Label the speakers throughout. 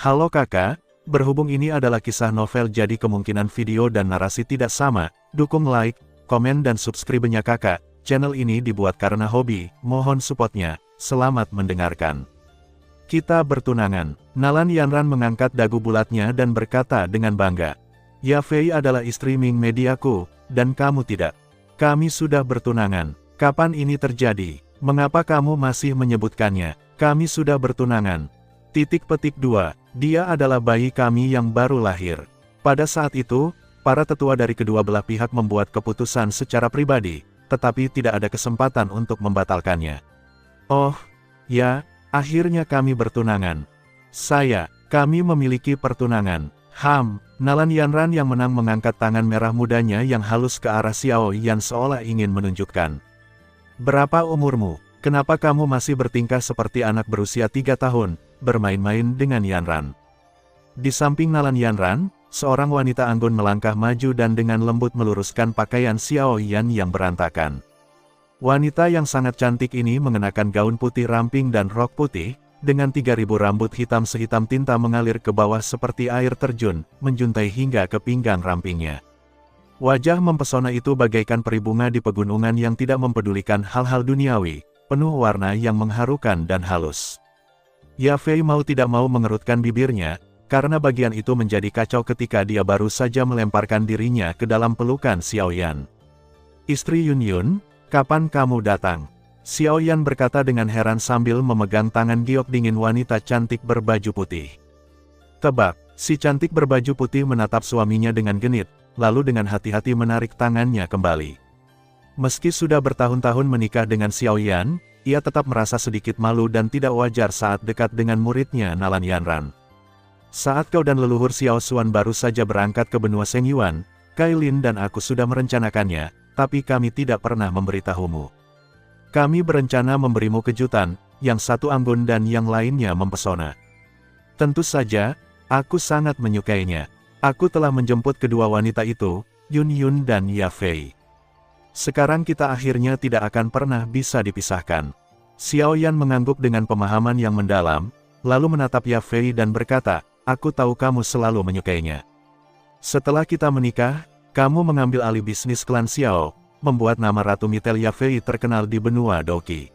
Speaker 1: Halo kakak, berhubung ini adalah kisah novel jadi kemungkinan video dan narasi tidak sama, dukung like, komen dan subscribe-nya kakak. Channel ini dibuat karena hobi, mohon supportnya. Selamat mendengarkan. Kita bertunangan. Nalan Yanran mengangkat dagu bulatnya dan berkata dengan bangga. Ya Fei adalah istri Ming Mediaku, dan kamu tidak. Kami sudah bertunangan. Kapan ini terjadi? Mengapa kamu masih menyebutkannya? Kami sudah bertunangan. Titik petik 2. Dia adalah bayi kami yang baru lahir. Pada saat itu, para tetua dari kedua belah pihak membuat keputusan secara pribadi, tetapi tidak ada kesempatan untuk membatalkannya. Oh, ya, akhirnya kami bertunangan. Kami memiliki pertunangan. Nalan Yanran yang menang mengangkat tangan merah mudanya yang halus ke arah Xiao Yan seolah ingin menunjukkan. Berapa umurmu? Kenapa kamu masih bertingkah seperti anak berusia 3 tahun, bermain-main dengan Yanran? Di samping Nalan Yanran, seorang wanita anggun melangkah maju dan dengan lembut meluruskan pakaian Xiao Yan yang berantakan. Wanita yang sangat cantik ini mengenakan gaun putih ramping dan rok putih, dengan 3.000 rambut hitam sehitam tinta mengalir ke bawah seperti air terjun, menjuntai hingga ke pinggang rampingnya. Wajah mempesona itu bagaikan peri bunga di pegunungan yang tidak mempedulikan hal-hal duniawi, penuh warna yang mengharukan dan halus. Ya Fei mau tidak mau mengerutkan bibirnya, karena bagian itu menjadi kacau ketika dia baru saja melemparkan dirinya ke dalam pelukan Xiao Yan. Istri Yun Yun, kapan kamu datang? Xiao Yan berkata dengan heran sambil memegang tangan giok dingin wanita cantik berbaju putih. Tebak, si cantik berbaju putih menatap suaminya dengan genit, lalu dengan hati-hati menarik tangannya kembali. Meski sudah bertahun-tahun menikah dengan Xiao Yan, ia tetap merasa sedikit malu dan tidak wajar saat dekat dengan muridnya Nalan Yanran. Saat kau dan leluhur Xiao Xuan baru saja berangkat ke benua Shengyuan, Kailin dan aku sudah merencanakannya, tapi kami tidak pernah memberitahumu. Kami berencana memberimu kejutan, yang satu anggun dan yang lainnya mempesona. Tentu saja, aku sangat menyukainya. Aku telah menjemput kedua wanita itu, Yun Yun dan Ya Fei. Sekarang kita akhirnya tidak akan pernah bisa dipisahkan. Xiao Yan mengangguk dengan pemahaman yang mendalam, lalu menatap Ya Fei dan berkata, aku tahu kamu selalu menyukainya. Setelah kita menikah, kamu mengambil alih bisnis klan Xiao, membuat nama Ratu Mitel Ya Fei terkenal di benua Doqi.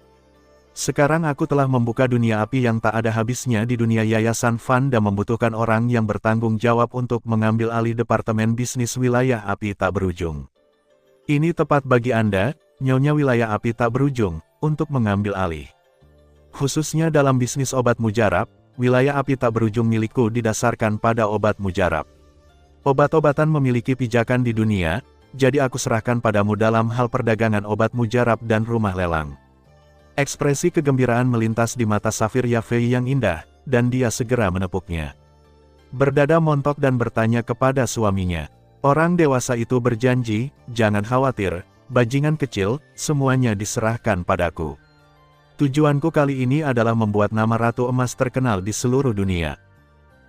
Speaker 1: Sekarang aku telah membuka dunia api yang tak ada habisnya di dunia Yayasan Fan dan membutuhkan orang yang bertanggung jawab untuk mengambil alih Departemen Bisnis Wilayah Api Tak Berujung. Ini tepat bagi Anda, Nyonya Wilayah Api Tak Berujung, untuk mengambil alih. Khususnya dalam bisnis obat mujarab, wilayah api tak berujung milikku didasarkan pada obat mujarab. Obat-obatan memiliki pijakan di dunia, jadi aku serahkan padamu dalam hal perdagangan obat mujarab dan rumah lelang. Ekspresi kegembiraan melintas di mata Safir Ya Fei yang indah, dan dia segera menepuknya. Berdada montok dan bertanya kepada suaminya. Orang dewasa itu berjanji, jangan khawatir, bajingan kecil, semuanya diserahkan padaku. Tujuanku kali ini adalah membuat nama Ratu Emas terkenal di seluruh dunia.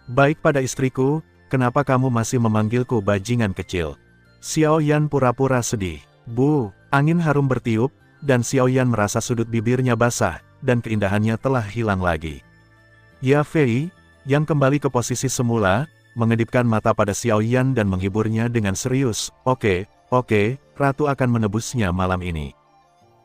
Speaker 1: Baik pada istriku, kenapa kamu masih memanggilku bajingan kecil? Xiao Yan pura-pura sedih. Bu, angin harum bertiup, dan Xiao Yan merasa sudut bibirnya basah, dan keindahannya telah hilang lagi. Ya Fei, yang kembali ke posisi semula, mengedipkan mata pada Xiao Yan dan menghiburnya dengan serius. Oke, Ratu akan menebusnya malam ini.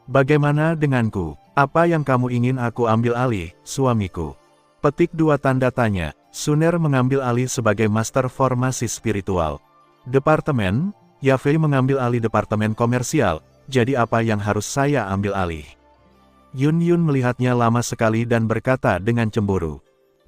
Speaker 1: Bagaimana denganku? Apa yang kamu ingin aku ambil alih, suamiku? Petik 2 tanda tanya. Suner mengambil alih sebagai Master Formasi Spiritual. Departemen, Ya Fei mengambil alih Departemen Komersial, jadi apa yang harus saya ambil alih? Yun Yun melihatnya lama sekali dan berkata dengan cemburu.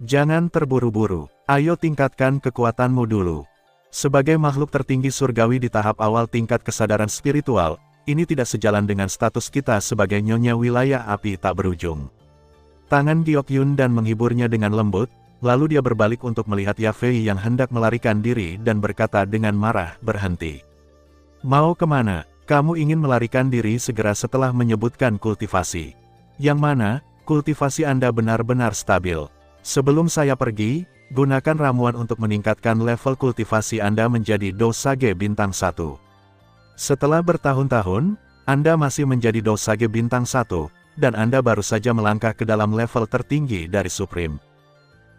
Speaker 1: Jangan terburu-buru, ayo tingkatkan kekuatanmu dulu. Sebagai makhluk tertinggi surgawi di tahap awal tingkat kesadaran spiritual, ini tidak sejalan dengan status kita sebagai Nyonya Wilayah Api Tak Berujung. Tangan Giok Yun dan menghiburnya dengan lembut, lalu dia berbalik untuk melihat Ya Fei yang hendak melarikan diri dan berkata dengan marah, berhenti. Mau kemana? Kamu ingin melarikan diri segera setelah menyebutkan kultivasi. Yang mana, kultivasi Anda benar-benar stabil. Sebelum saya pergi, gunakan ramuan untuk meningkatkan level kultivasi Anda menjadi Dosage Bintang 1. Setelah bertahun-tahun, Anda masih menjadi Dosage Bintang 1, dan Anda baru saja melangkah ke dalam level tertinggi dari Supreme.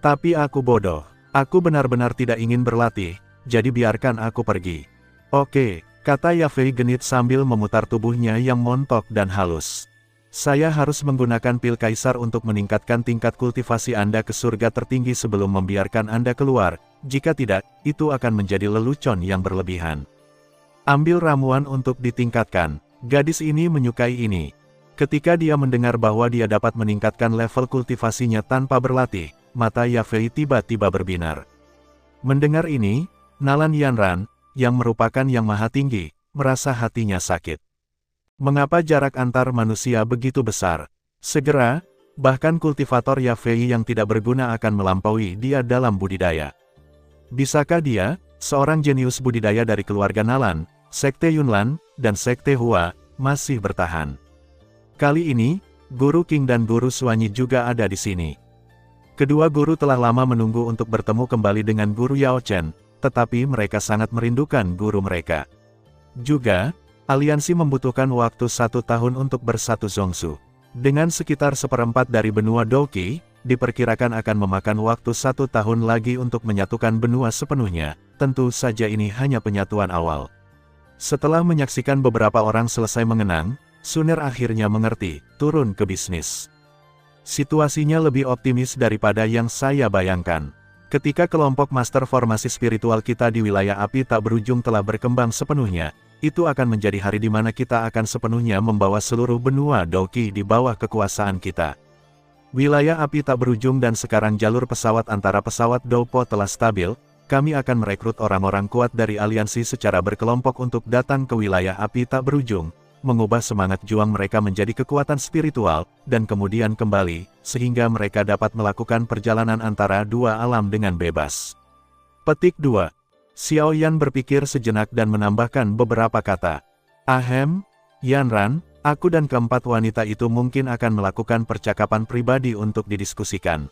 Speaker 1: Tapi aku bodoh. Aku benar-benar tidak ingin berlatih, jadi biarkan aku pergi. Oke, kata Yafei genit sambil memutar tubuhnya yang montok dan halus. Saya harus menggunakan pil kaisar untuk meningkatkan tingkat kultivasi Anda ke surga tertinggi sebelum membiarkan Anda keluar, jika tidak, itu akan menjadi lelucon yang berlebihan. Ambil ramuan untuk ditingkatkan. Gadis ini menyukai ini. Ketika dia mendengar bahwa dia dapat meningkatkan level kultivasinya tanpa berlatih, mata Yafei tiba-tiba berbinar. Mendengar ini, Nalan Yanran, yang merupakan yang maha tinggi, merasa hatinya sakit. Mengapa jarak antar manusia begitu besar? Segera, bahkan kultivator Yafei yang tidak berguna akan melampaui dia dalam budidaya. Bisakah dia, seorang jenius budidaya dari keluarga Nalan, Sekte Yunlan, dan Sekte Hua, masih bertahan? Kali ini, Guru Qing dan Guru Suanyi juga ada di sini. Kedua guru telah lama menunggu untuk bertemu kembali dengan Guru Yao Chen, tetapi mereka sangat merindukan guru mereka. Juga, aliansi membutuhkan waktu 1 tahun untuk bersatu Zongsu. Dengan sekitar 1/4 dari benua Douqi, diperkirakan akan memakan waktu 1 tahun lagi untuk menyatukan benua sepenuhnya. Tentu saja ini hanya penyatuan awal. Setelah menyaksikan beberapa orang selesai mengenang, Suner akhirnya mengerti, turun ke bisnis. Situasinya lebih optimis daripada yang saya bayangkan. Ketika kelompok master formasi spiritual kita di wilayah api tak berujung telah berkembang sepenuhnya, itu akan menjadi hari di mana kita akan sepenuhnya membawa seluruh benua Douqi di bawah kekuasaan kita. Wilayah api tak berujung dan sekarang jalur pesawat antara pesawat Doupo telah stabil, kami akan merekrut orang-orang kuat dari aliansi secara berkelompok untuk datang ke wilayah api tak berujung, mengubah semangat juang mereka menjadi kekuatan spiritual, dan kemudian kembali, sehingga mereka dapat melakukan perjalanan antara dua alam dengan bebas. Petik 2. Xiao Yan berpikir sejenak dan menambahkan beberapa kata. Ahem, Yanran, aku dan keempat wanita itu mungkin akan melakukan percakapan pribadi untuk didiskusikan.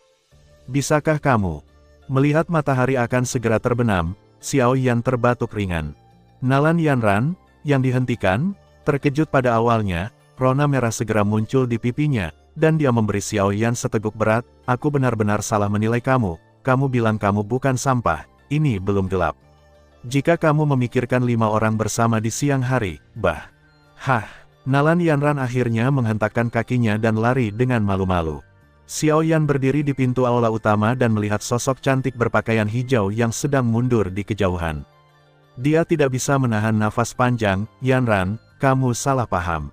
Speaker 1: Bisakah kamu? Melihat matahari akan segera terbenam, Xiao Yan terbatuk ringan. Nalan Yanran, yang dihentikan, terkejut pada awalnya, rona merah segera muncul di pipinya, dan dia memberi Xiao Yan seteguk berat, aku benar-benar salah menilai kamu bilang kamu bukan sampah, ini belum gelap. Jika kamu memikirkan 5 orang bersama di siang hari, Nalan Yanran akhirnya menghentakkan kakinya dan lari dengan malu-malu. Xiao Yan berdiri di pintu aula utama dan melihat sosok cantik berpakaian hijau yang sedang mundur di kejauhan. Dia tidak bisa menahan nafas panjang, Yanran, kamu salah paham.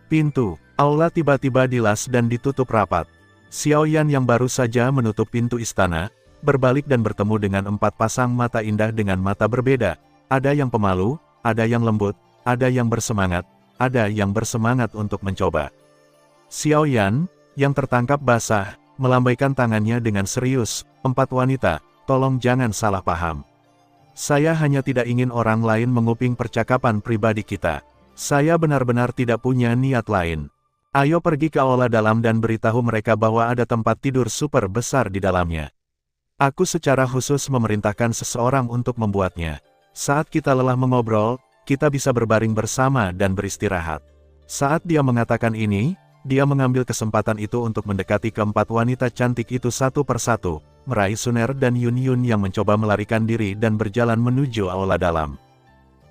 Speaker 1: Pintu aula tiba-tiba dilas dan ditutup rapat. Xiao Yan yang baru saja menutup pintu istana, berbalik dan bertemu dengan 4 pasang mata indah dengan mata berbeda. Ada yang pemalu, ada yang lembut, ada yang bersemangat, ada yang bersemangat untuk mencoba. Xiao Yan, yang tertangkap basah, melambaikan tangannya dengan serius, 4 wanita, tolong jangan salah paham. Saya hanya tidak ingin orang lain menguping percakapan pribadi kita. Saya benar-benar tidak punya niat lain. Ayo pergi ke aula dalam dan beritahu mereka bahwa ada tempat tidur super besar di dalamnya. Aku secara khusus memerintahkan seseorang untuk membuatnya. Saat kita lelah mengobrol, kita bisa berbaring bersama dan beristirahat. Saat dia mengatakan ini, dia mengambil kesempatan itu untuk mendekati keempat wanita cantik itu satu persatu, meraih Suner dan Yun Yun yang mencoba melarikan diri dan berjalan menuju aula dalam.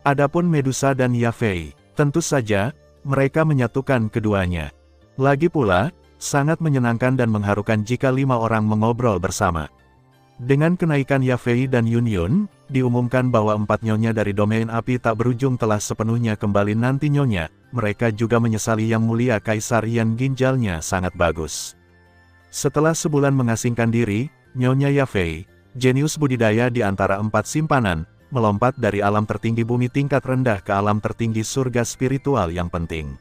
Speaker 1: Adapun Medusa dan Yafei, tentu saja, mereka menyatukan keduanya. Lagi pula, sangat menyenangkan dan mengharukan jika 5 orang mengobrol bersama. Dengan kenaikan Yafei dan Yun Yun, diumumkan bahwa 4 nyonya dari domain api tak berujung telah sepenuhnya kembali nanti nyonya. Mereka juga menyesali Yang Mulia Kaisar yang ginjalnya sangat bagus. Setelah sebulan mengasingkan diri, Nyonya Yafei, jenius budidaya di antara 4 simpanan, melompat dari alam tertinggi bumi tingkat rendah ke alam tertinggi surga spiritual yang penting.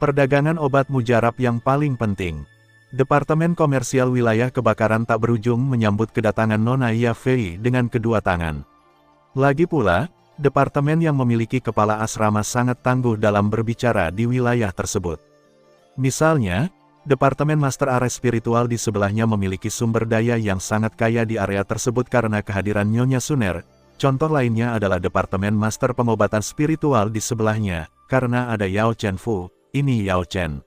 Speaker 1: Perdagangan obat mujarab yang paling penting. Departemen Komersial Wilayah Kebakaran tak berujung menyambut kedatangan Nona Yafei dengan kedua tangan. Lagi pula, departemen yang memiliki kepala asrama sangat tangguh dalam berbicara di wilayah tersebut. Misalnya, Departemen Master Area Spiritual di sebelahnya memiliki sumber daya yang sangat kaya di area tersebut karena kehadiran Nyonya Suner. Contoh lainnya adalah Departemen Master Pengobatan Spiritual di sebelahnya, karena ada Yao Chen Fu, ini Yao Chen.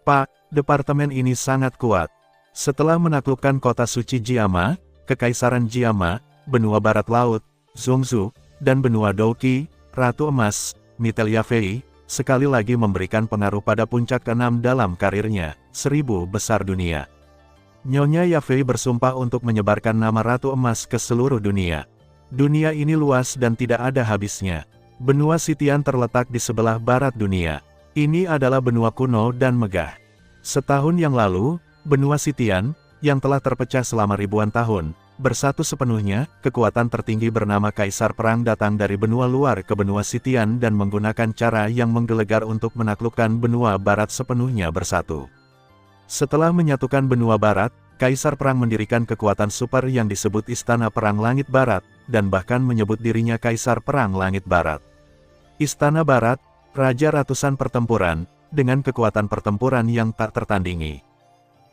Speaker 1: Pak, departemen ini sangat kuat. Setelah menaklukkan kota suci Jiama, Kekaisaran Jiama, benua barat laut, Zhongzhou, dan benua Douqi, Ratu Emas, Mitelia Fei, sekali lagi memberikan pengaruh pada puncak ke-6 dalam karirnya, 1000 besar dunia. Nyonya Yafei bersumpah untuk menyebarkan nama Ratu Emas ke seluruh dunia. Dunia ini luas dan tidak ada habisnya. Benua Sitian terletak di sebelah barat dunia. Ini adalah benua kuno dan megah. Setahun yang lalu, benua Sitian, yang telah terpecah selama ribuan tahun, bersatu sepenuhnya. Kekuatan tertinggi bernama Kaisar Perang datang dari benua luar ke benua Sitian dan menggunakan cara yang menggelegar untuk menaklukkan benua barat sepenuhnya bersatu. Setelah menyatukan benua barat, Kaisar Perang mendirikan kekuatan super yang disebut Istana Perang Langit Barat, dan bahkan menyebut dirinya Kaisar Perang Langit Barat. Istana Barat, Raja Ratusan Pertempuran, dengan kekuatan pertempuran yang tak tertandingi.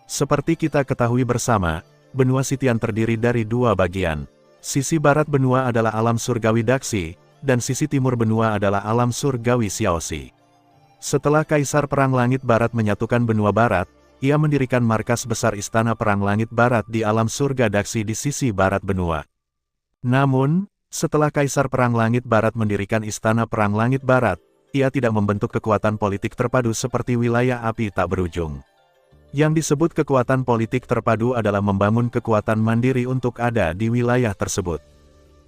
Speaker 1: Seperti kita ketahui bersama, benua Sitian terdiri dari dua bagian. Sisi barat benua adalah alam surgawi Daxi, dan sisi timur benua adalah alam surgawi Xiaoxi. Setelah Kaisar Perang Langit Barat menyatukan benua barat, ia mendirikan markas besar Istana Perang Langit Barat di alam surga Daxi di sisi barat benua. Namun, setelah Kaisar Perang Langit Barat mendirikan Istana Perang Langit Barat, ia tidak membentuk kekuatan politik terpadu seperti wilayah api tak berujung. Yang disebut kekuatan politik terpadu adalah membangun kekuatan mandiri untuk ada di wilayah tersebut.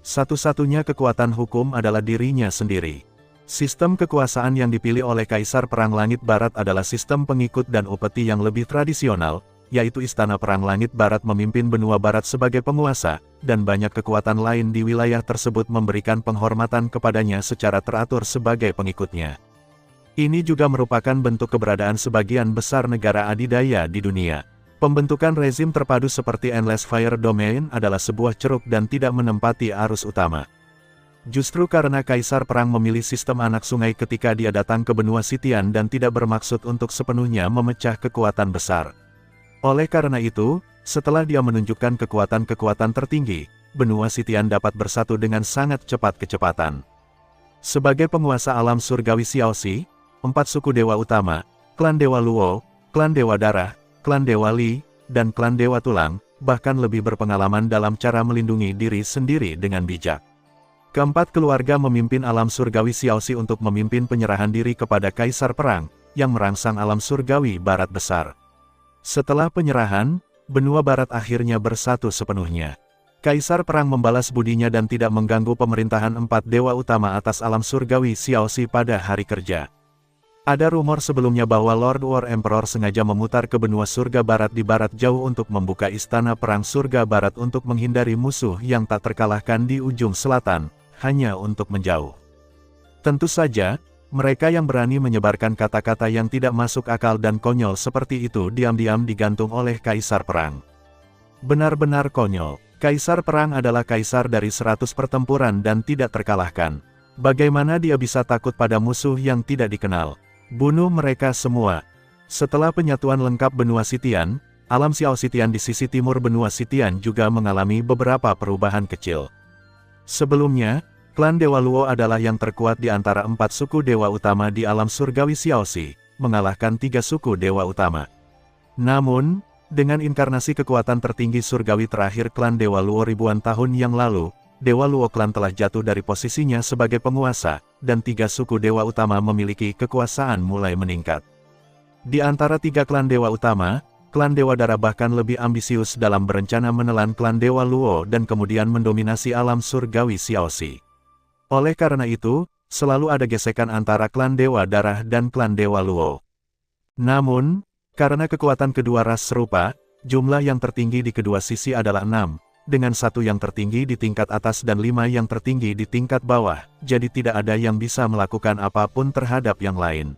Speaker 1: Satu-satunya kekuatan hukum adalah dirinya sendiri. Sistem kekuasaan yang dipilih oleh Kaisar Perang Langit Barat adalah sistem pengikut dan upeti yang lebih tradisional, yaitu Istana Perang Langit Barat memimpin benua barat sebagai penguasa, dan banyak kekuatan lain di wilayah tersebut memberikan penghormatan kepadanya secara teratur sebagai pengikutnya. Ini juga merupakan bentuk keberadaan sebagian besar negara adidaya di dunia. Pembentukan rezim terpadu seperti Endless Fire Domain adalah sebuah ceruk dan tidak menempati arus utama. Justru karena Kaisar Perang memilih sistem anak sungai ketika dia datang ke benua Sitian dan tidak bermaksud untuk sepenuhnya memecah kekuatan besar. Oleh karena itu, setelah dia menunjukkan kekuatan-kekuatan tertinggi, benua Sitian dapat bersatu dengan sangat cepat kecepatan. Sebagai penguasa alam surgawi Xiaoxi, 4 suku dewa utama, klan Dewa Luo, klan Dewa Darah, klan Dewa Li, dan klan Dewa Tulang, bahkan lebih berpengalaman dalam cara melindungi diri sendiri dengan bijak. Keempat keluarga memimpin alam surgawi Xiaoxi untuk memimpin penyerahan diri kepada Kaisar Perang, yang merangsang alam surgawi barat besar. Setelah penyerahan, benua barat akhirnya bersatu sepenuhnya. Kaisar Perang membalas budinya dan tidak mengganggu pemerintahan 4 dewa utama atas alam surgawi Xiaoxi pada hari kerja. Ada rumor sebelumnya bahwa Lord War Emperor sengaja memutar ke benua surga barat di barat jauh untuk membuka istana perang surga barat untuk menghindari musuh yang tak terkalahkan di ujung selatan, hanya untuk menjauh. Tentu saja, mereka yang berani menyebarkan kata-kata yang tidak masuk akal dan konyol seperti itu diam-diam digantung oleh Kaisar Perang. Benar-benar konyol. Kaisar Perang adalah kaisar dari 100 pertempuran dan tidak terkalahkan. Bagaimana dia bisa takut pada musuh yang tidak dikenal? Bunuh mereka semua. Setelah penyatuan lengkap benua Sitian, alam Xiaoxitian di sisi timur benua Sitian juga mengalami beberapa perubahan kecil. Sebelumnya, klan Dewa Luo adalah yang terkuat di antara 4 suku dewa utama di alam surgawi Xiaoxi, mengalahkan 3 suku dewa utama. Namun, dengan inkarnasi kekuatan tertinggi surgawi terakhir klan Dewa Luo ribuan tahun yang lalu, Dewa Luo klan telah jatuh dari posisinya sebagai penguasa, dan 3 suku dewa utama memiliki kekuasaan mulai meningkat. Di antara 3 klan dewa utama, klan Dewa Darah bahkan lebih ambisius dalam berencana menelan klan Dewa Luo dan kemudian mendominasi alam surgawi Xiaoxi. Oleh karena itu, selalu ada gesekan antara klan Dewa Darah dan klan Dewa Luo. Namun, karena kekuatan kedua ras serupa, jumlah yang tertinggi di kedua sisi adalah 6, dengan 1 yang tertinggi di tingkat atas dan 5 yang tertinggi di tingkat bawah, jadi tidak ada yang bisa melakukan apapun terhadap yang lain.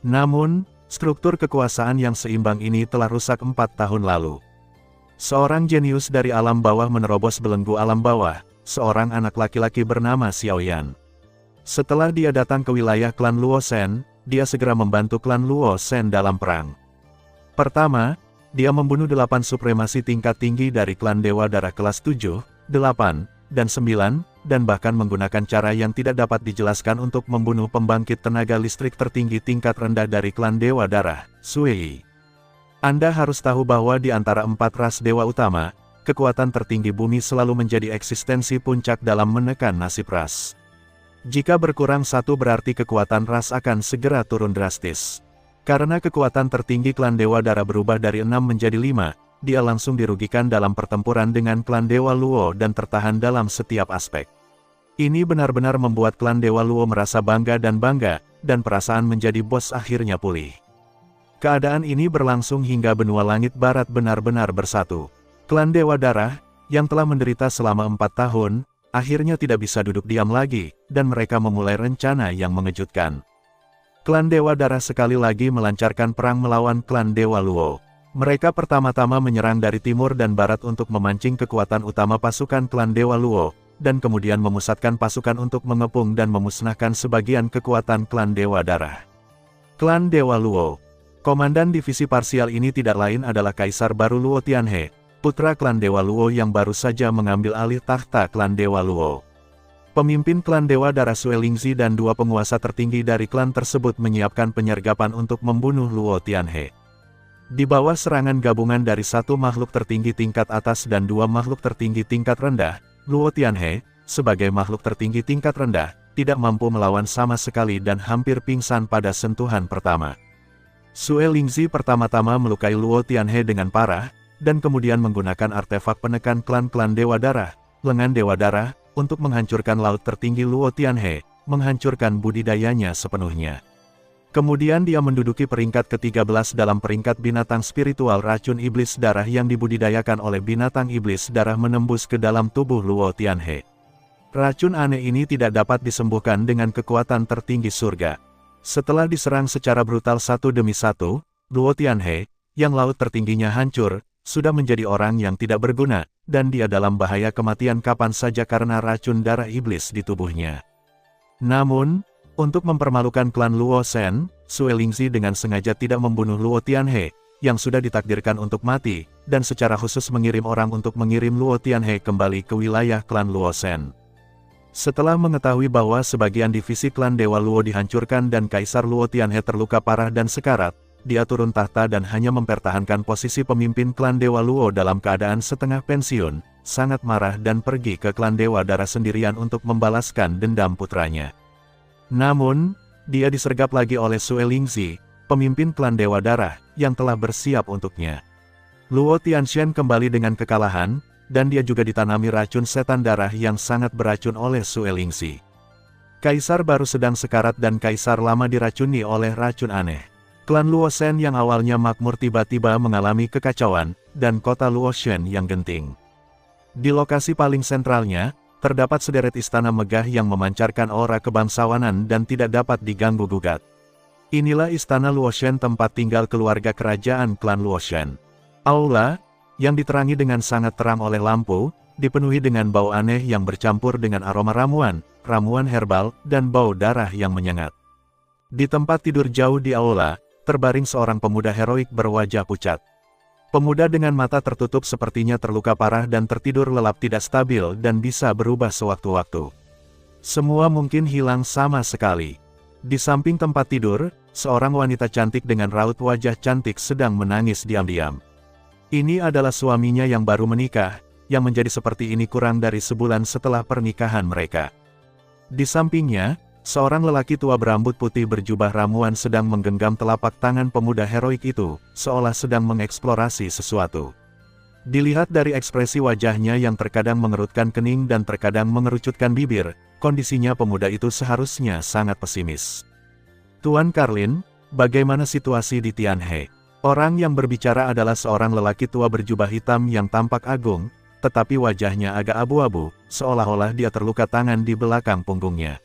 Speaker 1: Namun, struktur kekuasaan yang seimbang ini telah rusak 4 tahun lalu. Seorang jenius dari alam bawah menerobos belenggu alam bawah, seorang anak laki-laki bernama Xiaoyan. Setelah dia datang ke wilayah klan Luo Shen, dia segera membantu klan Luo Shen dalam perang. Pertama, dia membunuh 8 supremasi tingkat tinggi dari klan Dewa Darah kelas 7, 8, dan 9, dan bahkan menggunakan cara yang tidak dapat dijelaskan untuk membunuh pembangkit tenaga listrik tertinggi tingkat rendah dari klan Dewa Darah, Sui. Anda harus tahu bahwa di antara 4 ras dewa utama, kekuatan tertinggi bumi selalu menjadi eksistensi puncak dalam menekan nasib ras. Jika berkurang satu berarti kekuatan ras akan segera turun drastis. Karena kekuatan tertinggi klan Dewa Darah berubah dari 6 menjadi 5, dia langsung dirugikan dalam pertempuran dengan klan Dewa Luo dan tertahan dalam setiap aspek. Ini benar-benar membuat klan Dewa Luo merasa bangga, dan perasaan menjadi bos akhirnya pulih. Keadaan ini berlangsung hingga benua langit barat benar-benar bersatu. Klan Dewa Darah, yang telah menderita selama 4 tahun, akhirnya tidak bisa duduk diam lagi, dan mereka memulai rencana yang mengejutkan. Klan Dewa Darah sekali lagi melancarkan perang melawan klan Dewa Luo. Mereka pertama-tama menyerang dari timur dan barat untuk memancing kekuatan utama pasukan klan Dewa Luo, dan kemudian memusatkan pasukan untuk mengepung dan memusnahkan sebagian kekuatan klan Dewa Darah. Klan Dewa Luo. Komandan divisi parsial ini tidak lain adalah Kaisar baru Luo Tianhe, putra klan Dewa Luo yang baru saja mengambil alih tahta klan Dewa Luo. Pemimpin klan Dewa Darah Sue Lingzi dan 2 penguasa tertinggi dari klan tersebut menyiapkan penyergapan untuk membunuh Luo Tianhe. Di bawah serangan gabungan dari 1 makhluk tertinggi tingkat atas dan 2 makhluk tertinggi tingkat rendah, Luo Tianhe, sebagai makhluk tertinggi tingkat rendah, tidak mampu melawan sama sekali dan hampir pingsan pada sentuhan pertama. Sue Lingzi pertama-tama melukai Luo Tianhe dengan parah, dan kemudian menggunakan artefak penekan klan-klan Dewa Darah, lengan Dewa Darah, untuk menghancurkan laut tertinggi Luo Tianhe, menghancurkan budidayanya sepenuhnya. Kemudian dia menduduki peringkat ke-13 dalam peringkat binatang spiritual racun iblis darah yang dibudidayakan oleh binatang iblis darah menembus ke dalam tubuh Luo Tianhe. Racun aneh ini tidak dapat disembuhkan dengan kekuatan tertinggi surga. Setelah diserang secara brutal satu demi satu, Luo Tianhe, yang laut tertingginya hancur, sudah menjadi orang yang tidak berguna, dan dia dalam bahaya kematian kapan saja karena racun darah iblis di tubuhnya. Namun, untuk mempermalukan klan Luo Shen, Sue Lingzi dengan sengaja tidak membunuh Luo Tianhe, yang sudah ditakdirkan untuk mati, dan secara khusus mengirim orang untuk mengirim Luo Tianhe kembali ke wilayah klan Luo Shen. Setelah mengetahui bahwa sebagian divisi klan Dewa Luo dihancurkan dan Kaisar Luo Tianhe terluka parah dan sekarat, dia turun tahta dan hanya mempertahankan posisi pemimpin klan Dewa Luo dalam keadaan setengah pensiun, sangat marah dan pergi ke klan Dewa Darah sendirian untuk membalaskan dendam putranya. Namun, dia disergap lagi oleh Sue Lingzi, pemimpin klan Dewa Darah, yang telah bersiap untuknya. Luo Tianxian kembali dengan kekalahan, dan dia juga ditanami racun setan darah yang sangat beracun oleh Sue Lingzi. Kaisar baru sedang sekarat dan kaisar lama diracuni oleh racun aneh. Klan Luo Shen yang awalnya makmur tiba-tiba mengalami kekacauan, dan kota Luo Shen yang genting. Di lokasi paling sentralnya, terdapat sederet istana megah yang memancarkan aura kebangsawanan dan tidak dapat diganggu-gugat. Inilah istana Luo Shen, tempat tinggal keluarga kerajaan klan Luo Shen. Aula, yang diterangi dengan sangat terang oleh lampu, dipenuhi dengan bau aneh yang bercampur dengan aroma ramuan, ramuan herbal, dan bau darah yang menyengat. Di tempat tidur jauh di aula, terbaring seorang pemuda heroik berwajah pucat. Pemuda dengan mata tertutup sepertinya terluka parah dan tertidur lelap tidak stabil dan bisa berubah sewaktu-waktu. Semua mungkin hilang sama sekali. Di samping tempat tidur, seorang wanita cantik dengan raut wajah cantik sedang menangis diam-diam. Ini adalah suaminya yang baru menikah, yang menjadi seperti ini kurang dari sebulan setelah pernikahan mereka. Di sampingnya, seorang lelaki tua berambut putih berjubah ramuan sedang menggenggam telapak tangan pemuda heroik itu, seolah sedang mengeksplorasi sesuatu. Dilihat dari ekspresi wajahnya yang terkadang mengerutkan kening dan terkadang mengerucutkan bibir, kondisinya pemuda itu seharusnya sangat pesimis. Tuan Carlin, bagaimana situasi di Tianhe? Orang yang berbicara adalah seorang lelaki tua berjubah hitam yang tampak agung, tetapi wajahnya agak abu-abu, seolah-olah dia terluka tangan di belakang punggungnya.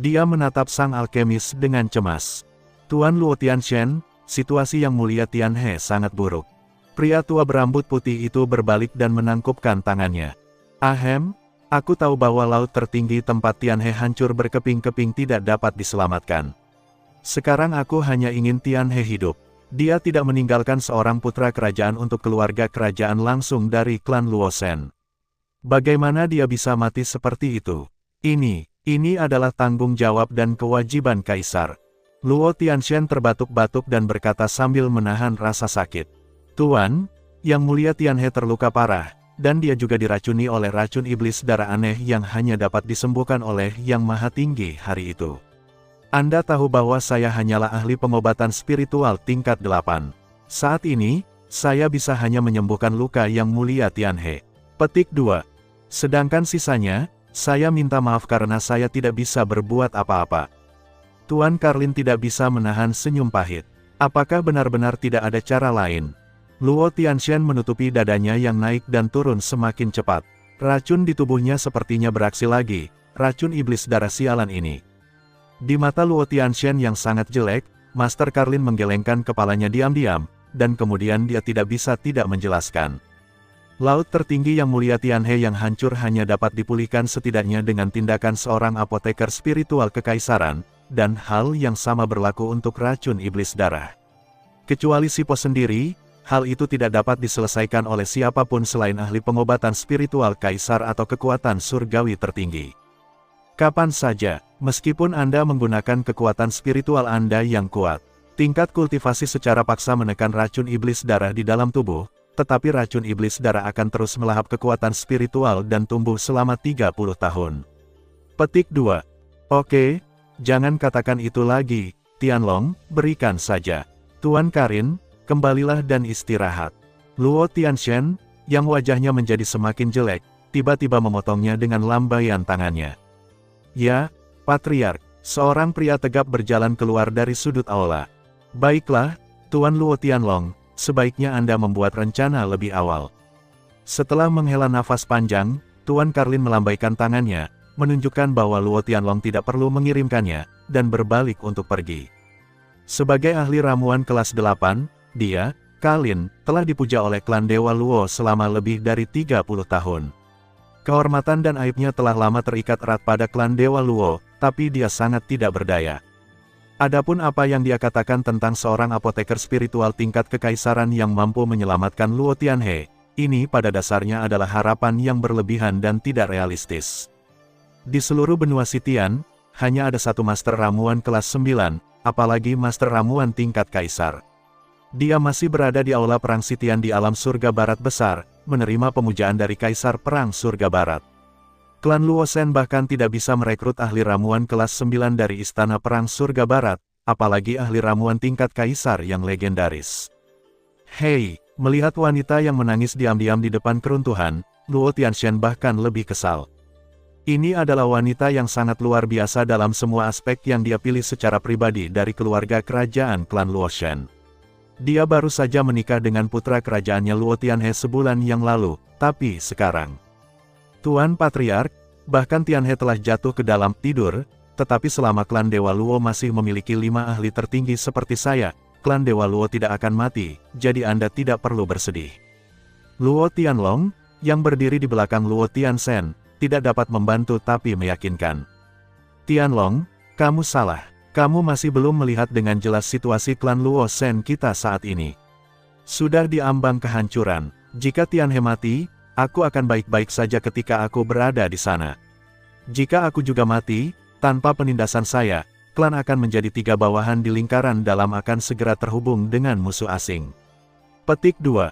Speaker 1: Dia menatap sang alkemis dengan cemas. Tuan Luo Tianxian, situasi yang mulia Tianhe sangat buruk. Pria tua berambut putih itu berbalik dan menangkupkan tangannya. Ahem, aku tahu bahwa laut tertinggi tempat Tianhe hancur berkeping-keping tidak dapat diselamatkan. Sekarang aku hanya ingin Tianhe hidup. Dia tidak meninggalkan seorang putra kerajaan untuk keluarga kerajaan langsung dari klan Luo Shen. Bagaimana dia bisa mati seperti itu? Ini adalah tanggung jawab dan kewajiban kaisar. Luo Tianxian terbatuk-batuk dan berkata sambil menahan rasa sakit. Tuan, Yang Mulia Tianhe terluka parah, dan dia juga diracuni oleh racun iblis darah aneh yang hanya dapat disembuhkan oleh Yang Maha Tinggi hari itu. Anda tahu bahwa saya hanyalah ahli pengobatan spiritual tingkat 8. Saat ini, saya bisa hanya menyembuhkan luka Yang Mulia Tianhe. Petik 2. Sedangkan sisanya, saya minta maaf karena saya tidak bisa berbuat apa-apa. Tuan Carlin tidak bisa menahan senyum pahit. Apakah benar-benar tidak ada cara lain? Luo Tianshan menutupi dadanya yang naik dan turun semakin cepat. Racun di tubuhnya sepertinya beraksi lagi, racun iblis darah sialan ini. Di mata Luo Tianshan yang sangat jelek, Master Carlin menggelengkan kepalanya diam-diam, dan kemudian dia tidak bisa tidak menjelaskan. Laut tertinggi Yang Mulia Tianhe yang hancur hanya dapat dipulihkan setidaknya dengan tindakan seorang apoteker spiritual kekaisaran, dan hal yang sama berlaku untuk racun iblis darah. Kecuali si Pos sendiri, hal itu tidak dapat diselesaikan oleh siapapun selain ahli pengobatan spiritual kaisar atau kekuatan surgawi tertinggi. Kapan saja, meskipun Anda menggunakan kekuatan spiritual Anda yang kuat, tingkat kultivasi secara paksa menekan racun iblis darah di dalam tubuh, tetapi racun iblis darah akan terus melahap kekuatan spiritual dan tumbuh selama 30 tahun. Petik 2. Oke, jangan katakan itu lagi, Tianlong, berikan saja. Tuan Karin, kembalilah dan istirahat. Luo Tianshan, yang wajahnya menjadi semakin jelek, tiba-tiba memotongnya dengan lambaian tangannya. Ya, Patriark, seorang pria tegap berjalan keluar dari sudut aula. Baiklah, Tuan Luo Tianlong, sebaiknya Anda membuat rencana lebih awal. Setelah menghela nafas panjang, Tuan Carlin melambaikan tangannya, menunjukkan bahwa Luo Tianlong tidak perlu mengirimkannya, dan berbalik untuk pergi. Sebagai ahli ramuan kelas 8, dia, Carlin, telah dipuja oleh klan Dewa Luo selama lebih dari 30 tahun. Kehormatan dan aibnya telah lama terikat erat pada klan Dewa Luo, tapi dia sangat tidak berdaya. Adapun apa yang dia katakan tentang seorang apoteker spiritual tingkat kekaisaran yang mampu menyelamatkan Luo Tianhe, ini pada dasarnya adalah harapan yang berlebihan dan tidak realistis. Di seluruh benua Sitian, hanya ada satu master ramuan kelas 9, apalagi master ramuan tingkat kaisar. Dia masih berada di aula perang Sitian di alam surga barat besar, menerima pemujaan dari kaisar perang surga barat. Klan Luo Shen bahkan tidak bisa merekrut ahli ramuan kelas 9 dari istana perang surga barat, apalagi ahli ramuan tingkat kaisar yang legendaris. Hei, melihat wanita yang menangis diam-diam di depan keruntuhan, Luo Tianshan bahkan lebih kesal. Ini adalah wanita yang sangat luar biasa dalam semua aspek yang dia pilih secara pribadi dari keluarga kerajaan klan Luo Shen. Dia baru saja menikah dengan putra kerajaannya Luo Tianhe sebulan yang lalu, tapi sekarang. Tuan Patriark, bahkan Tianhe telah jatuh ke dalam tidur, tetapi selama klan Dewa Luo masih memiliki 5 ahli tertinggi seperti saya, klan Dewa Luo tidak akan mati, jadi Anda tidak perlu bersedih. Luo Tianlong, yang berdiri di belakang Luo Tianshan, tidak dapat membantu tapi meyakinkan. Tianlong, kamu salah. Kamu masih belum melihat dengan jelas situasi klan Luo Shen kita saat ini. Sudah diambang kehancuran. Jika Tianhe mati, aku akan baik-baik saja ketika aku berada di sana. Jika aku juga mati, tanpa penindasan saya, klan akan menjadi 3 bawahan di lingkaran dalam akan segera terhubung dengan musuh asing. Petik 2.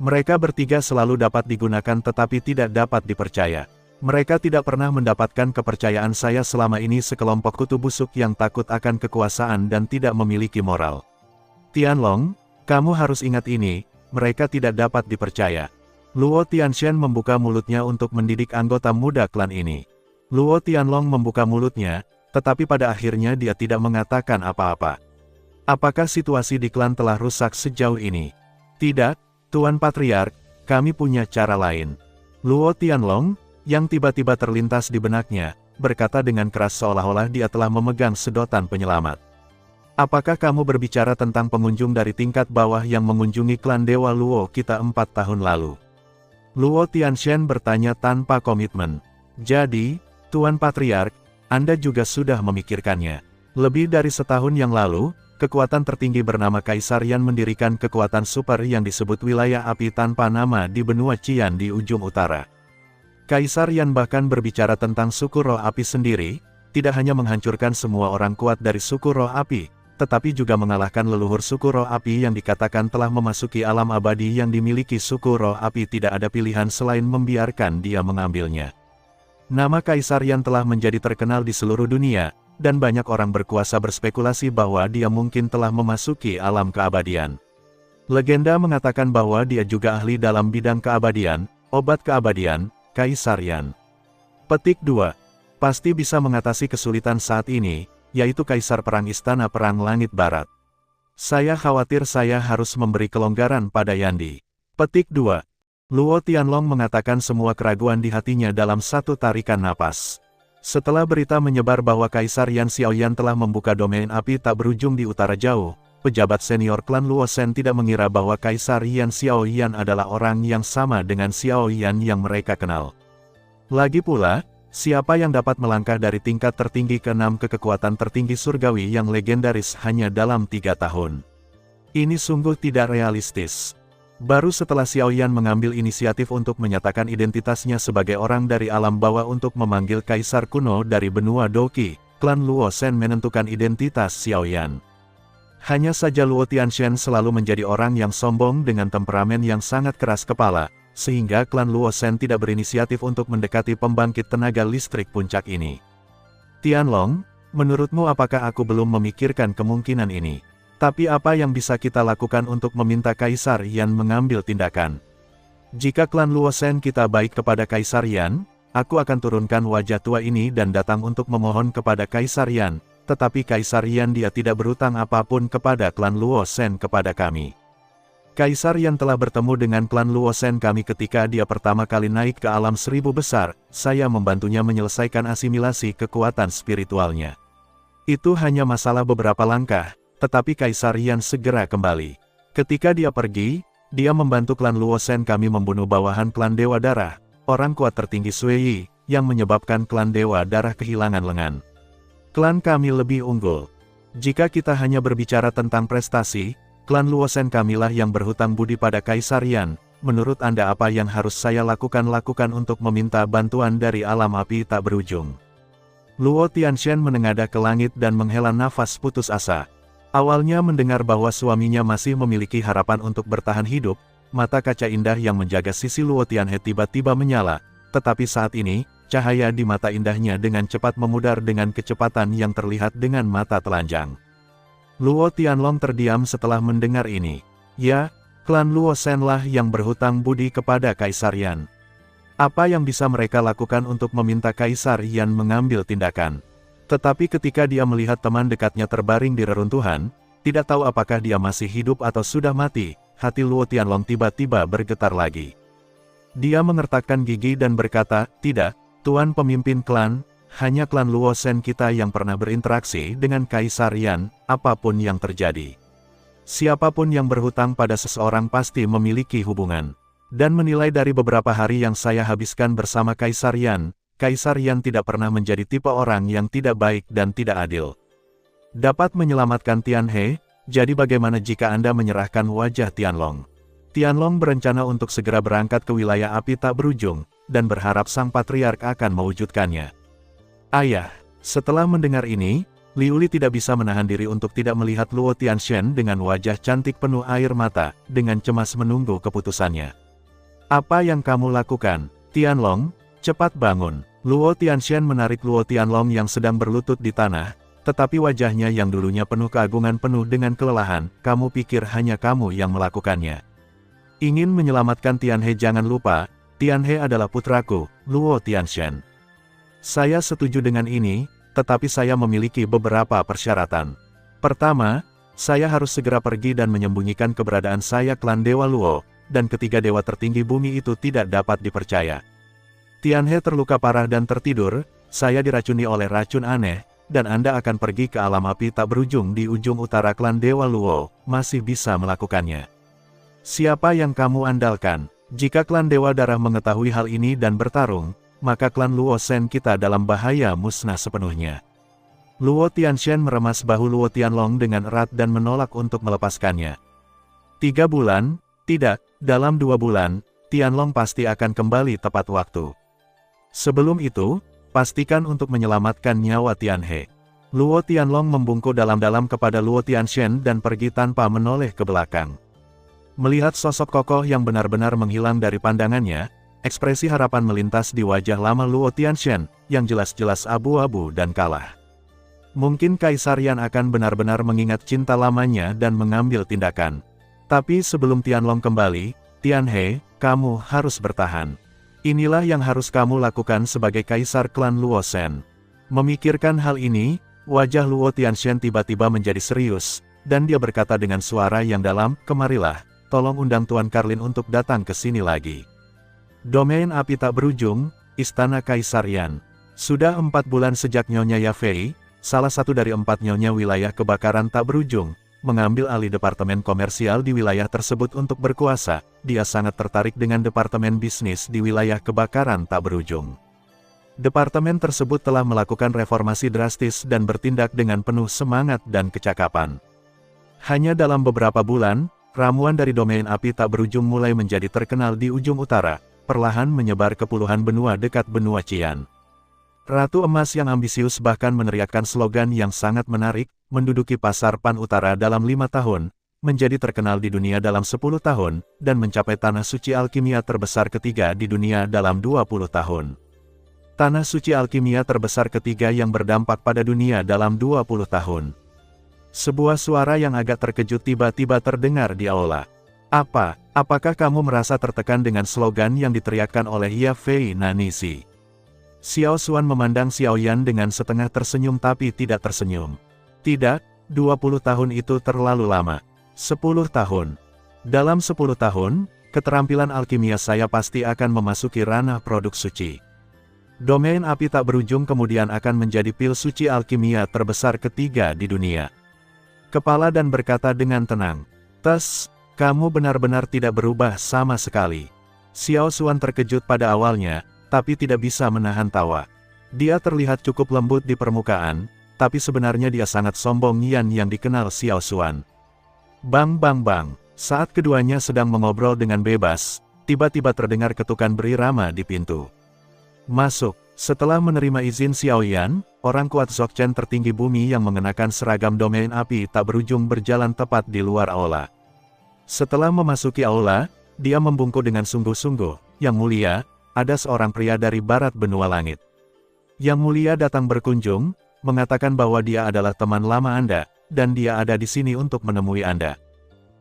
Speaker 1: Mereka bertiga selalu dapat digunakan tetapi tidak dapat dipercaya. Mereka tidak pernah mendapatkan kepercayaan saya selama ini sekelompok kutu busuk yang takut akan kekuasaan dan tidak memiliki moral. Tianlong, kamu harus ingat ini, mereka tidak dapat dipercaya. Luo Tianshan membuka mulutnya untuk mendidik anggota muda klan ini. Luo Tianlong membuka mulutnya, tetapi pada akhirnya dia tidak mengatakan apa-apa. Apakah situasi di klan telah rusak sejauh ini? Tidak, Tuan Patriark, kami punya cara lain. Luo Tianlong, yang tiba-tiba terlintas di benaknya, berkata dengan keras seolah-olah dia telah memegang sedotan penyelamat. Apakah kamu berbicara tentang pengunjung dari tingkat bawah yang mengunjungi klan Dewa Luo kita 4 tahun lalu? Luo Tianshan bertanya tanpa komitmen. Jadi, Tuan Patriark, Anda juga sudah memikirkannya. Lebih dari setahun yang lalu, kekuatan tertinggi bernama Kaisar Yan mendirikan kekuatan super yang disebut wilayah api tanpa nama di benua Qian di ujung utara. Kaisar Yan bahkan berbicara tentang suku roh api sendiri, tidak hanya menghancurkan semua orang kuat dari suku roh api, tetapi juga mengalahkan leluhur suku roh api yang dikatakan telah memasuki alam abadi yang dimiliki suku roh api. Tidak ada pilihan selain membiarkan dia mengambilnya. Nama Kaisar Yan telah menjadi terkenal di seluruh dunia, dan banyak orang berkuasa berspekulasi bahwa dia mungkin telah memasuki alam keabadian. Legenda mengatakan bahwa dia juga ahli dalam bidang keabadian, obat keabadian, Kaisar Yan. Petik 2. Pasti bisa mengatasi kesulitan saat ini, yaitu Kaisar Perang Istana Perang Langit Barat. Saya khawatir saya harus memberi kelonggaran pada Yandi. Petik 2. Luo Tianlong mengatakan semua keraguan di hatinya dalam satu tarikan napas. Setelah berita menyebar bahwa Kaisar Yan Xiaoyan telah membuka domain api tak berujung di utara jauh, pejabat senior klan Luo Shen tidak mengira bahwa Kaisar Yan Xiaoyan adalah orang yang sama dengan Xiaoyan yang mereka kenal. Lagi pula, siapa yang dapat melangkah dari tingkat tertinggi ke-6 ke kekuatan tertinggi surgawi yang legendaris hanya dalam 3 tahun? Ini sungguh tidak realistis. Baru setelah Xiaoyan mengambil inisiatif untuk menyatakan identitasnya sebagai orang dari alam bawah untuk memanggil Kaisar kuno dari benua Doqi, klan Luo Shen menentukan identitas Xiaoyan. Hanya saja Luo Tianshen selalu menjadi orang yang sombong dengan temperamen yang sangat keras kepala, sehingga klan Luo Shen tidak berinisiatif untuk mendekati pembangkit tenaga listrik puncak ini. Tianlong, menurutmu apakah aku belum memikirkan kemungkinan ini? Tapi apa yang bisa kita lakukan untuk meminta Kaisar Yan mengambil tindakan? Jika klan Luo Shen kita baik kepada Kaisar Yan, aku akan turunkan wajah tua ini dan datang untuk memohon kepada Kaisar Yan, tetapi Kaisar Yan dia tidak berutang apapun kepada klan Luo Shen kepada kami. Kaisar Yan telah bertemu dengan klan Luo Shen kami ketika dia pertama kali naik ke alam 1000 besar, saya membantunya menyelesaikan asimilasi kekuatan spiritualnya. Itu hanya masalah beberapa langkah, tetapi Kaisar Yan segera kembali. Ketika dia pergi, dia membantu klan Luo Shen kami membunuh bawahan klan Dewa Darah, orang kuat tertinggi Sui Yi, yang menyebabkan klan Dewa Darah kehilangan lengan. Klan kami lebih unggul. Jika kita hanya berbicara tentang prestasi, klan Luo Shen kamilah yang berhutang budi pada Kaisar Yan. Menurut Anda apa yang harus saya lakukan untuk meminta bantuan dari alam api tak berujung? Luo Tianshen menengadah ke langit dan menghela nafas putus asa. Awalnya mendengar bahwa suaminya masih memiliki harapan untuk bertahan hidup, mata kaca indah yang menjaga sisi Luo Tianhe tiba-tiba menyala, tetapi saat ini, cahaya di mata indahnya dengan cepat memudar dengan kecepatan yang terlihat dengan mata telanjang. Luo Tianlong terdiam setelah mendengar ini. Ya, klan Luo Shen lah yang berhutang budi kepada Kaisar Yan. Apa yang bisa mereka lakukan untuk meminta Kaisar Yan mengambil tindakan? Tetapi ketika dia melihat teman dekatnya terbaring di reruntuhan, tidak tahu apakah dia masih hidup atau sudah mati, hati Luo Tianlong tiba-tiba bergetar lagi. Dia mengertakkan gigi dan berkata, "Tidak, Tuan pemimpin klan, hanya klan Luo Shen kita yang pernah berinteraksi dengan Kaisar Yan, apapun yang terjadi. Siapapun yang berhutang pada seseorang pasti memiliki hubungan. Dan menilai dari beberapa hari yang saya habiskan bersama Kaisar Yan tidak pernah menjadi tipe orang yang tidak baik dan tidak adil. Dapat menyelamatkan Tianhe, jadi bagaimana jika Anda menyerahkan wajah Tianlong?" Tianlong berencana untuk segera berangkat ke wilayah api tak berujung, dan berharap sang patriark akan mewujudkannya. Ayah, setelah mendengar ini, Liuli tidak bisa menahan diri untuk tidak melihat Luo Tianshen dengan wajah cantik penuh air mata, dengan cemas menunggu keputusannya. "Apa yang kamu lakukan, Tianlong? Cepat bangun." Luo Tianshen menarik Luo Tianlong yang sedang berlutut di tanah, tetapi wajahnya yang dulunya penuh keagungan penuh dengan kelelahan. "Kamu pikir hanya kamu yang melakukannya? Ingin menyelamatkan Tianhe? Jangan lupa, Tianhe adalah putraku, Luo Tianshen. Saya setuju dengan ini, tetapi saya memiliki beberapa persyaratan. Pertama, saya harus segera pergi dan menyembunyikan keberadaan saya klan Dewa Luo, dan ketiga dewa tertinggi bumi itu tidak dapat dipercaya. Tianhe terluka parah dan tertidur, saya diracuni oleh racun aneh, dan Anda akan pergi ke alam api tak berujung di ujung utara klan Dewa Luo, masih bisa melakukannya. Siapa yang kamu andalkan? Jika klan Dewa Darah mengetahui hal ini dan bertarung, maka klan Luo Shen kita dalam bahaya musnah sepenuhnya." Luo Tianshen meremas bahu Luo Tianlong dengan erat dan menolak untuk melepaskannya. 3 bulan? Tidak, dalam 2 bulan, Tianlong pasti akan kembali tepat waktu. Sebelum itu, pastikan untuk menyelamatkan nyawa Tianhe. Luo Tianlong membungkuk dalam-dalam kepada Luo Tianshan dan pergi tanpa menoleh ke belakang. Melihat sosok kokoh yang benar-benar menghilang dari pandangannya, ekspresi harapan melintas di wajah lama Luo Tianshan, yang jelas-jelas abu-abu dan kalah. Mungkin Kaisar Yan akan benar-benar mengingat cinta lamanya dan mengambil tindakan. Tapi sebelum Tianlong kembali, Tianhe, kamu harus bertahan. Inilah yang harus kamu lakukan sebagai Kaisar klan Luo Shen. Memikirkan hal ini, wajah Luo Tianshan tiba-tiba menjadi serius, dan dia berkata dengan suara yang dalam, kemarilah, tolong undang Tuan Carlin untuk datang ke sini lagi. Domain api tak berujung, Istana Kaisar Yan. Sudah 4 bulan sejak Nyonya Yafei, salah satu dari 4 nyonya wilayah kebakaran tak berujung, mengambil alih departemen komersial di wilayah tersebut untuk berkuasa. Dia sangat tertarik dengan departemen bisnis di wilayah kebakaran tak berujung. Departemen tersebut telah melakukan reformasi drastis dan bertindak dengan penuh semangat dan kecakapan. Hanya dalam beberapa bulan, ramuan dari domain api tak berujung mulai menjadi terkenal di ujung utara, perlahan menyebar ke puluhan benua dekat benua Qian. Ratu Emas yang ambisius bahkan meneriakkan slogan yang sangat menarik, menduduki pasar Pan Utara dalam 5 tahun, menjadi terkenal di dunia dalam 10 tahun, dan mencapai tanah suci alkimia terbesar ketiga di dunia dalam 20 tahun. Tanah suci alkimia terbesar ketiga yang berdampak pada dunia dalam 20 tahun. Sebuah suara yang agak terkejut tiba-tiba terdengar di aula. Apakah kamu merasa tertekan dengan slogan yang diteriakkan oleh Yafei Nanisi? Xiao Xuan memandang Xiao Yan dengan setengah tersenyum tapi tidak tersenyum. Tidak, 20 tahun itu terlalu lama. 10 tahun. Dalam 10 tahun, keterampilan alkimia saya pasti akan memasuki ranah produk suci. Domain api tak berujung kemudian akan menjadi pil suci alkimia terbesar ketiga di dunia. Kepala dan berkata dengan tenang, "Tes, kamu benar-benar tidak berubah sama sekali." Xiao Xuan terkejut pada awalnya, tapi tidak bisa menahan tawa. Dia terlihat cukup lembut di permukaan, tapi sebenarnya dia sangat sombong yang dikenal Xiao Xuan. Bang bang bang, saat keduanya sedang mengobrol dengan bebas, tiba-tiba terdengar ketukan berirama di pintu. Masuk. Setelah menerima izin Xiao Yan, orang kuat Dzogchen tertinggi bumi yang mengenakan seragam domain api tak berujung berjalan tepat di luar aula. Setelah memasuki aula, dia membungkuk dengan sungguh-sungguh, "Yang mulia, ada seorang pria dari barat benua langit. Yang mulia datang berkunjung, mengatakan bahwa dia adalah teman lama Anda, dan dia ada di sini untuk menemui Anda."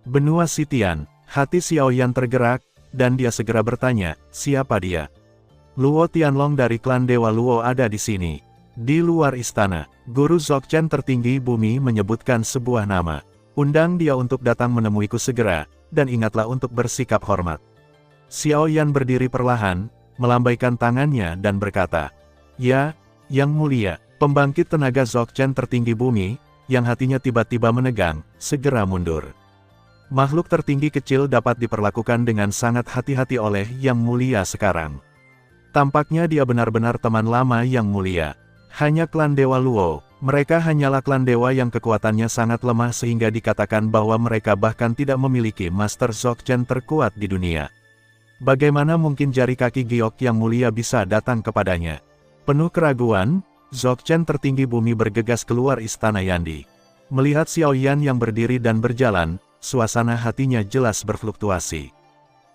Speaker 1: Benua Sitian, hati Xiao Yan tergerak, dan dia segera bertanya, "Siapa dia?" "Luo Tianlong dari klan Dewa Luo ada di sini." Di luar istana, guru Dzogchen tertinggi bumi menyebutkan sebuah nama. "Undang dia untuk datang menemuiku segera, dan ingatlah untuk bersikap hormat." Xiao Yan berdiri perlahan, melambaikan tangannya dan berkata, "Ya, Yang Mulia." Pembangkit tenaga Dzogchen tertinggi bumi, yang hatinya tiba-tiba menegang, segera mundur. Makhluk tertinggi kecil dapat diperlakukan dengan sangat hati-hati oleh Yang Mulia sekarang. Tampaknya dia benar-benar teman lama Yang Mulia. Hanya klan Dewa Luo, mereka hanyalah klan dewa yang kekuatannya sangat lemah sehingga dikatakan bahwa mereka bahkan tidak memiliki Master Dzogchen terkuat di dunia. Bagaimana mungkin jari kaki giok Yang Mulia bisa datang kepadanya? Penuh keraguan, Dzogchen tertinggi bumi bergegas keluar istana Yandi. Melihat Xiao Yan yang berdiri dan berjalan, suasana hatinya jelas berfluktuasi.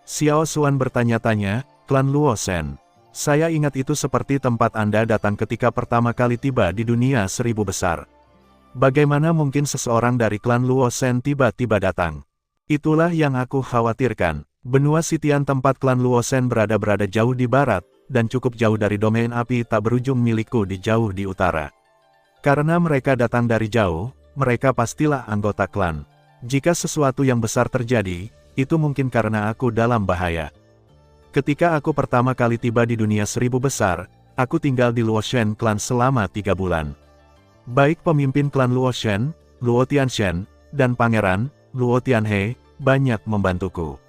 Speaker 1: Xiao Xuan bertanya-tanya, "Klan Luo Shen. Saya ingat itu seperti tempat Anda datang ketika pertama kali tiba di dunia 1000 besar. Bagaimana mungkin seseorang dari klan Luo Shen tiba-tiba datang?" "Itulah yang aku khawatirkan. Benua Sitian tempat klan Luo Shen berada jauh di barat, dan cukup jauh dari domain api tak berujung milikku jauh di utara. Karena mereka datang dari jauh, mereka pastilah anggota klan. Jika sesuatu yang besar terjadi, itu mungkin karena aku dalam bahaya. Ketika aku pertama kali tiba di dunia 1000 besar, aku tinggal di Luo Shen klan selama 3 bulan. Baik pemimpin klan Luo Shen, Luo Tianshan, dan Pangeran, Luo Tianhe, banyak membantuku."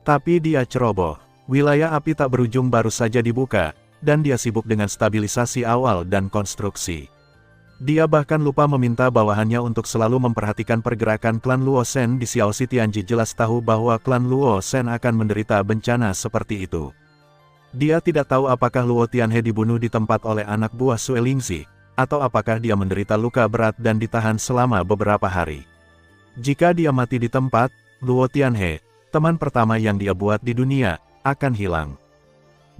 Speaker 1: Tapi dia ceroboh. Wilayah api tak berujung baru saja dibuka, dan dia sibuk dengan stabilisasi awal dan konstruksi. Dia bahkan lupa meminta bawahannya untuk selalu memperhatikan pergerakan klan Luo Shen di Xiaoxi Tianji. Jelas tahu bahwa klan Luo Shen akan menderita bencana seperti itu. Dia tidak tahu apakah Luo Tianhe dibunuh di tempat oleh anak buah Sue Lingzi, atau apakah dia menderita luka berat dan ditahan selama beberapa hari. Jika dia mati di tempat, Luo Tianhe, teman pertama yang dia buat di dunia, akan hilang.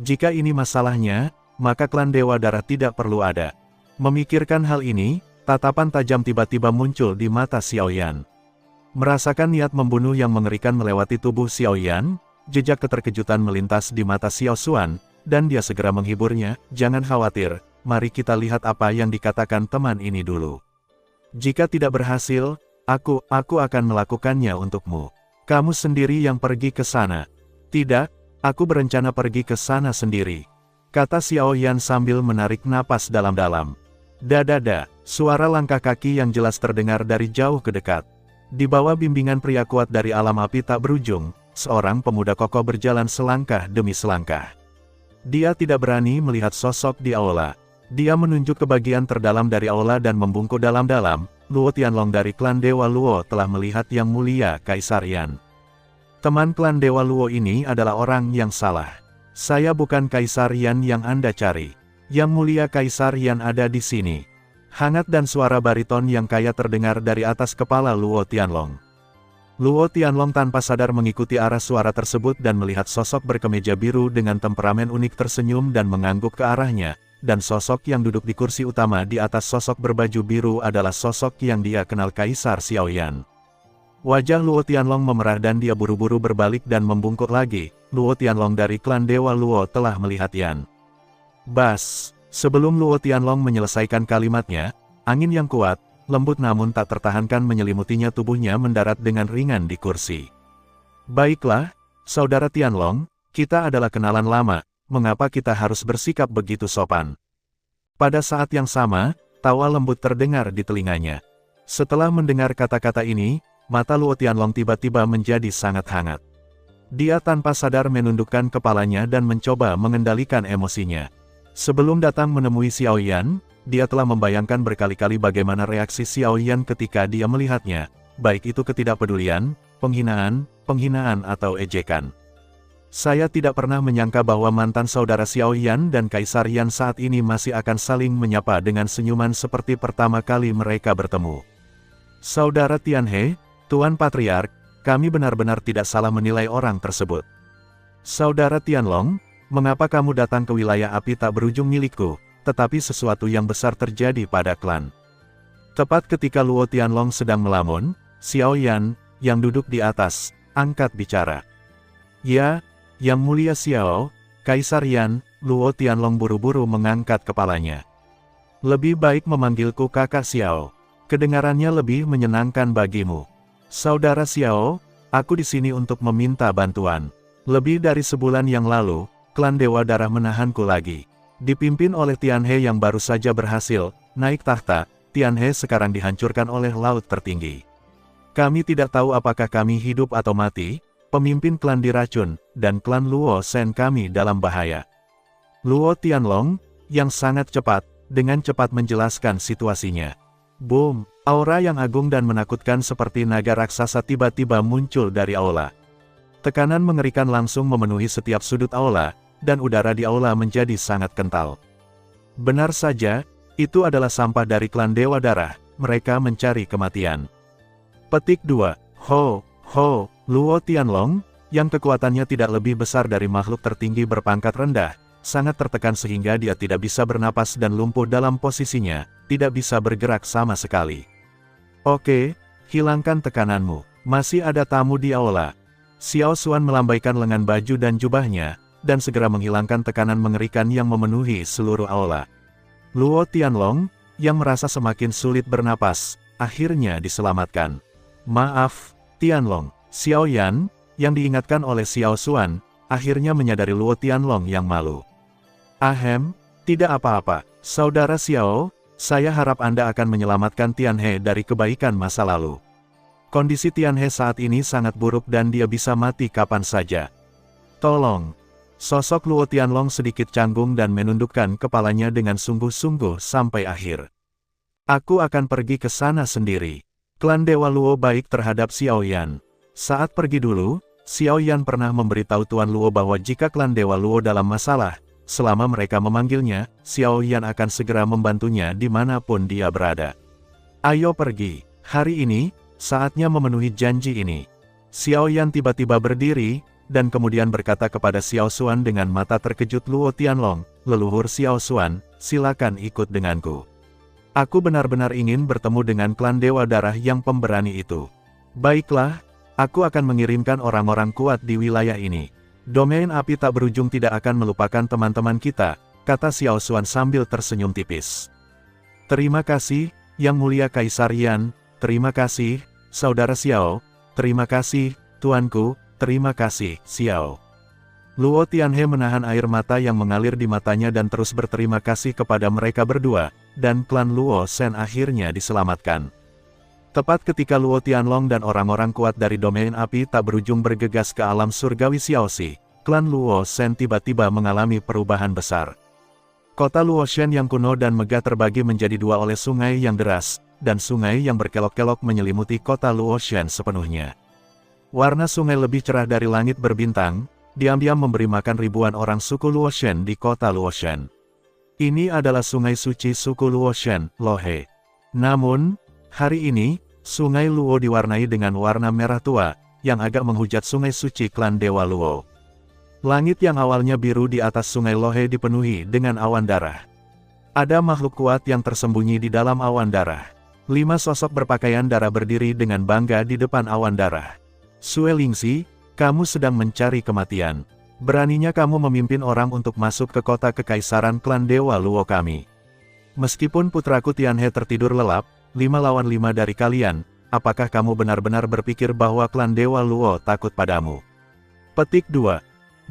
Speaker 1: Jika ini masalahnya, maka klan Dewa Darah tidak perlu ada. Memikirkan hal ini, tatapan tajam tiba-tiba muncul di mata Xiaoyan. Merasakan niat membunuh yang mengerikan melewati tubuh Xiaoyan, jejak keterkejutan melintas di mata Xiao Xuan, dan dia segera menghiburnya, "Jangan khawatir, mari kita lihat apa yang dikatakan teman ini dulu. Jika tidak berhasil, aku akan melakukannya untukmu. Kamu sendiri yang pergi ke sana." "Tidak, aku berencana pergi ke sana sendiri," kata Xiaoyan sambil menarik napas dalam-dalam. Dadada, suara langkah kaki yang jelas terdengar dari jauh ke dekat. Di bawah bimbingan pria kuat dari alam api tak berujung, seorang pemuda kokoh berjalan selangkah demi selangkah. Dia tidak berani melihat sosok di aula. Dia menunjuk ke bagian terdalam dari aula dan membungkuk dalam-dalam. "Luo Tianlong dari klan Dewa Luo telah melihat Yang Mulia Kaisar Yan. Teman klan Dewa Luo ini adalah orang yang salah. Saya bukan Kaisar Yan yang Anda cari. Yang Mulia Kaisar Yan ada di sini." Hangat dan suara bariton yang kaya terdengar dari atas kepala Luo Tianlong. Luo Tianlong tanpa sadar mengikuti arah suara tersebut dan melihat sosok berkemeja biru dengan temperamen unik tersenyum dan mengangguk ke arahnya, dan sosok yang duduk di kursi utama di atas sosok berbaju biru adalah sosok yang dia kenal, Kaisar Xiaoyan. Wajah Luo Tianlong memerah dan dia buru-buru berbalik dan membungkuk lagi. "Luo Tianlong dari klan Dewa Luo telah melihat Yan." Bas! Sebelum Luo Tianlong menyelesaikan kalimatnya, angin yang kuat, lembut namun tak tertahankan menyelimutinya, tubuhnya mendarat dengan ringan di kursi. "Baiklah, Saudara Tianlong, kita adalah kenalan lama, mengapa kita harus bersikap begitu sopan?" Pada saat yang sama, tawa lembut terdengar di telinganya. Setelah mendengar kata-kata ini, mata Luo Tianlong tiba-tiba menjadi sangat hangat. Dia tanpa sadar menundukkan kepalanya dan mencoba mengendalikan emosinya. Sebelum datang menemui Xiaoyan, dia telah membayangkan berkali-kali bagaimana reaksi Xiaoyan ketika dia melihatnya, baik itu ketidakpedulian, penghinaan atau ejekan. "Saya tidak pernah menyangka bahwa mantan saudara Xiaoyan dan Kaisar Yan saat ini masih akan saling menyapa dengan senyuman seperti pertama kali mereka bertemu. Saudara Tianhe, Tuan Patriark, kami benar-benar tidak salah menilai orang tersebut. Saudara Tianlong, mengapa kamu datang ke wilayah api tak berujung milikku, tetapi sesuatu yang besar terjadi pada klan?" Tepat ketika Luo Tianlong sedang melamun, Xiaoyan, yang duduk di atas, angkat bicara. "Ya, Yang Mulia Xiao, Kaisar Yan." Luo Tianlong buru-buru mengangkat kepalanya. "Lebih baik memanggilku Kakak Xiao. Kedengarannya lebih menyenangkan bagimu. Saudara Xiao, aku di sini untuk meminta bantuan. Lebih dari sebulan yang lalu, klan Dewa Darah menahanku lagi. Dipimpin oleh Tianhe yang baru saja berhasil naik tahta, Tianhe sekarang dihancurkan oleh laut tertinggi. Kami tidak tahu apakah kami hidup atau mati, pemimpin klan diracun, dan klan Luo Shen kami dalam bahaya." Luo Tianlong, yang sangat cepat, dengan cepat menjelaskan situasinya. Boom! Aura yang agung dan menakutkan seperti naga raksasa tiba-tiba muncul dari aula. Tekanan mengerikan langsung memenuhi setiap sudut aula, dan udara di aula menjadi sangat kental. Benar saja, itu adalah sampah dari klan Dewa Darah, mereka mencari kematian. Petik 2. Ho, Luo Tianlong, yang kekuatannya tidak lebih besar dari makhluk tertinggi berpangkat rendah, sangat tertekan sehingga dia tidak bisa bernapas dan lumpuh dalam posisinya, tidak bisa bergerak sama sekali. "Oke, hilangkan tekananmu, masih ada tamu di aula." Xiao Xuan melambaikan lengan baju dan jubahnya, dan segera menghilangkan tekanan mengerikan yang memenuhi seluruh aula. Luo Tianlong, yang merasa semakin sulit bernapas, akhirnya diselamatkan. "Maaf, Tianlong." Xiaoyan, yang diingatkan oleh Xiao Xuan, akhirnya menyadari Luo Tianlong yang malu. "Ahem, tidak apa-apa, Saudara Xiao, saya harap Anda akan menyelamatkan Tianhe dari kebaikan masa lalu. Kondisi Tianhe saat ini sangat buruk dan dia bisa mati kapan saja. Tolong." Sosok Luo Tianlong sedikit canggung dan menundukkan kepalanya dengan sungguh-sungguh sampai akhir. "Aku akan pergi ke sana sendiri." Klan Dewa Luo baik terhadap Xiaoyan. Saat pergi dulu, Xiaoyan pernah memberitahu Tuan Luo bahwa jika klan Dewa Luo dalam masalah, selama mereka memanggilnya, Xiao Yan akan segera membantunya dimanapun dia berada. Ayo pergi, hari ini, saatnya memenuhi janji ini. Xiao Yan tiba-tiba berdiri, dan kemudian berkata kepada Xiao Xuan dengan mata terkejut, Luo Tianlong, leluhur Xiao Xuan, silakan ikut denganku. Aku benar-benar ingin bertemu dengan klan Dewa Darah yang pemberani itu. Baiklah, aku akan mengirimkan orang-orang kuat di wilayah ini. Domain api tak berujung tidak akan melupakan teman-teman kita, kata Xiao Xuan sambil tersenyum tipis. Terima kasih, Yang Mulia Kaisar Yan, terima kasih, Saudara Xiao, terima kasih, Tuanku, terima kasih, Xiao. Luo Tianhe menahan air mata yang mengalir di matanya dan terus berterima kasih kepada mereka berdua, dan klan Luo Shen akhirnya diselamatkan. Tepat ketika Luo Tianlong dan orang-orang kuat dari domain api tak berujung bergegas ke alam surgawi Xiaoxi, klan Luo Shen tiba-tiba mengalami perubahan besar. Kota Luo Shen yang kuno dan megah terbagi menjadi dua oleh sungai yang deras, dan sungai yang berkelok-kelok menyelimuti kota Luo Shen sepenuhnya. Warna sungai lebih cerah dari langit berbintang, diam-diam memberi makan ribuan orang suku Luo Shen di kota Luo Shen. Ini adalah sungai suci suku Luo Shen, Lohe. Namun, hari ini, sungai Luo diwarnai dengan warna merah tua, yang agak menghujat sungai suci klan Dewa Luo. Langit yang awalnya biru di atas sungai Lohe dipenuhi dengan awan darah. Ada makhluk kuat yang tersembunyi di dalam awan darah. 5 sosok berpakaian darah berdiri dengan bangga di depan awan darah. Sue Lingxi, kamu sedang mencari kematian. Beraninya kamu memimpin orang untuk masuk ke kota kekaisaran klan Dewa Luo kami. Meskipun putraku Tianhe tertidur lelap, 5 lawan 5 dari kalian, apakah kamu benar-benar berpikir bahwa klan Dewa Luo takut padamu? Petik 2.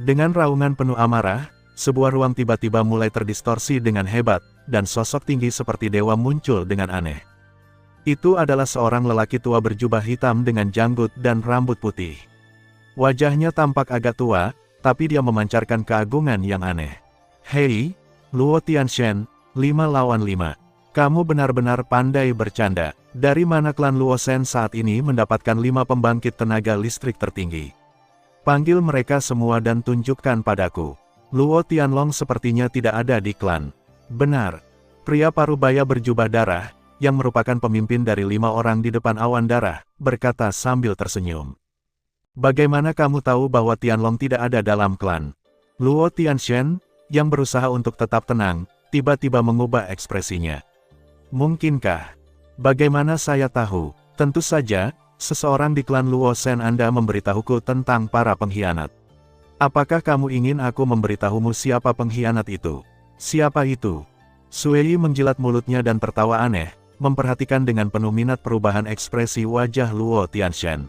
Speaker 1: Dengan raungan penuh amarah, sebuah ruang tiba-tiba mulai terdistorsi dengan hebat, dan sosok tinggi seperti dewa muncul dengan aneh. Itu adalah seorang lelaki tua berjubah hitam dengan janggut dan rambut putih. Wajahnya tampak agak tua, tapi dia memancarkan keagungan yang aneh. Hei, Luo Tianshen, 5 lawan 5. Kamu benar-benar pandai bercanda. Dari mana klan Luo Shen saat ini mendapatkan 5 pembangkit tenaga listrik tertinggi? Panggil mereka semua dan tunjukkan padaku. Luo Tianlong sepertinya tidak ada di klan. Benar. Pria parubaya berjubah darah, yang merupakan pemimpin dari 5 orang di depan awan darah, berkata sambil tersenyum. Bagaimana kamu tahu bahwa Tianlong tidak ada dalam klan? Luo Tianshen, yang berusaha untuk tetap tenang, tiba-tiba mengubah ekspresinya. Mungkinkah? Bagaimana saya tahu? Tentu saja, seseorang di klan Luo Shen Anda memberitahuku tentang para pengkhianat. Apakah kamu ingin aku memberitahumu siapa pengkhianat itu? Siapa itu? Sui menjilat mulutnya dan tertawa aneh, memperhatikan dengan penuh minat perubahan ekspresi wajah Luo Tianshen.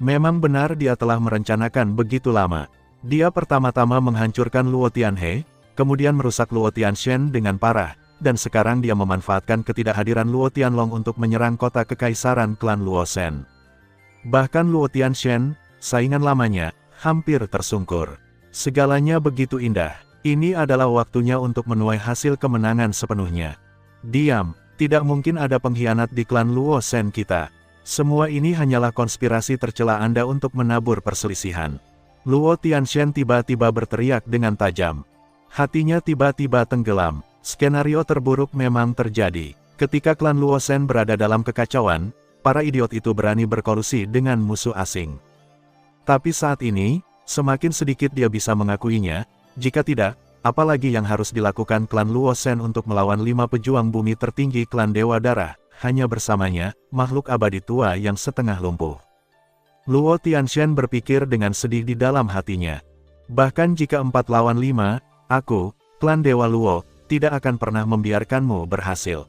Speaker 1: Memang benar dia telah merencanakan begitu lama. Dia pertama-tama menghancurkan Luo Tianhe, kemudian merusak Luo Tianshen dengan parah, dan sekarang dia memanfaatkan ketidakhadiran Luo Tianlong untuk menyerang kota kekaisaran klan Luo Shen. Bahkan Luo Tianshen, saingan lamanya, hampir tersungkur. Segalanya begitu indah. Ini adalah waktunya untuk menuai hasil kemenangan sepenuhnya. Diam, tidak mungkin ada pengkhianat di klan Luo Shen kita. Semua ini hanyalah konspirasi tercela Anda untuk menabur perselisihan. Luo Tianshen tiba-tiba berteriak dengan tajam. Hatinya tiba-tiba tenggelam. Skenario terburuk memang terjadi. Ketika klan Luo Shen berada dalam kekacauan, para idiot itu berani berkolusi dengan musuh asing. Tapi saat ini, semakin sedikit dia bisa mengakuinya. Jika tidak, apalagi yang harus dilakukan klan Luo Shen untuk melawan 5 pejuang bumi tertinggi klan Dewa Darah, hanya bersamanya, makhluk abadi tua yang setengah lumpuh. Luo Tianshen berpikir dengan sedih di dalam hatinya. Bahkan jika 4 lawan 5, aku, klan Dewa Luo, tidak akan pernah membiarkanmu berhasil.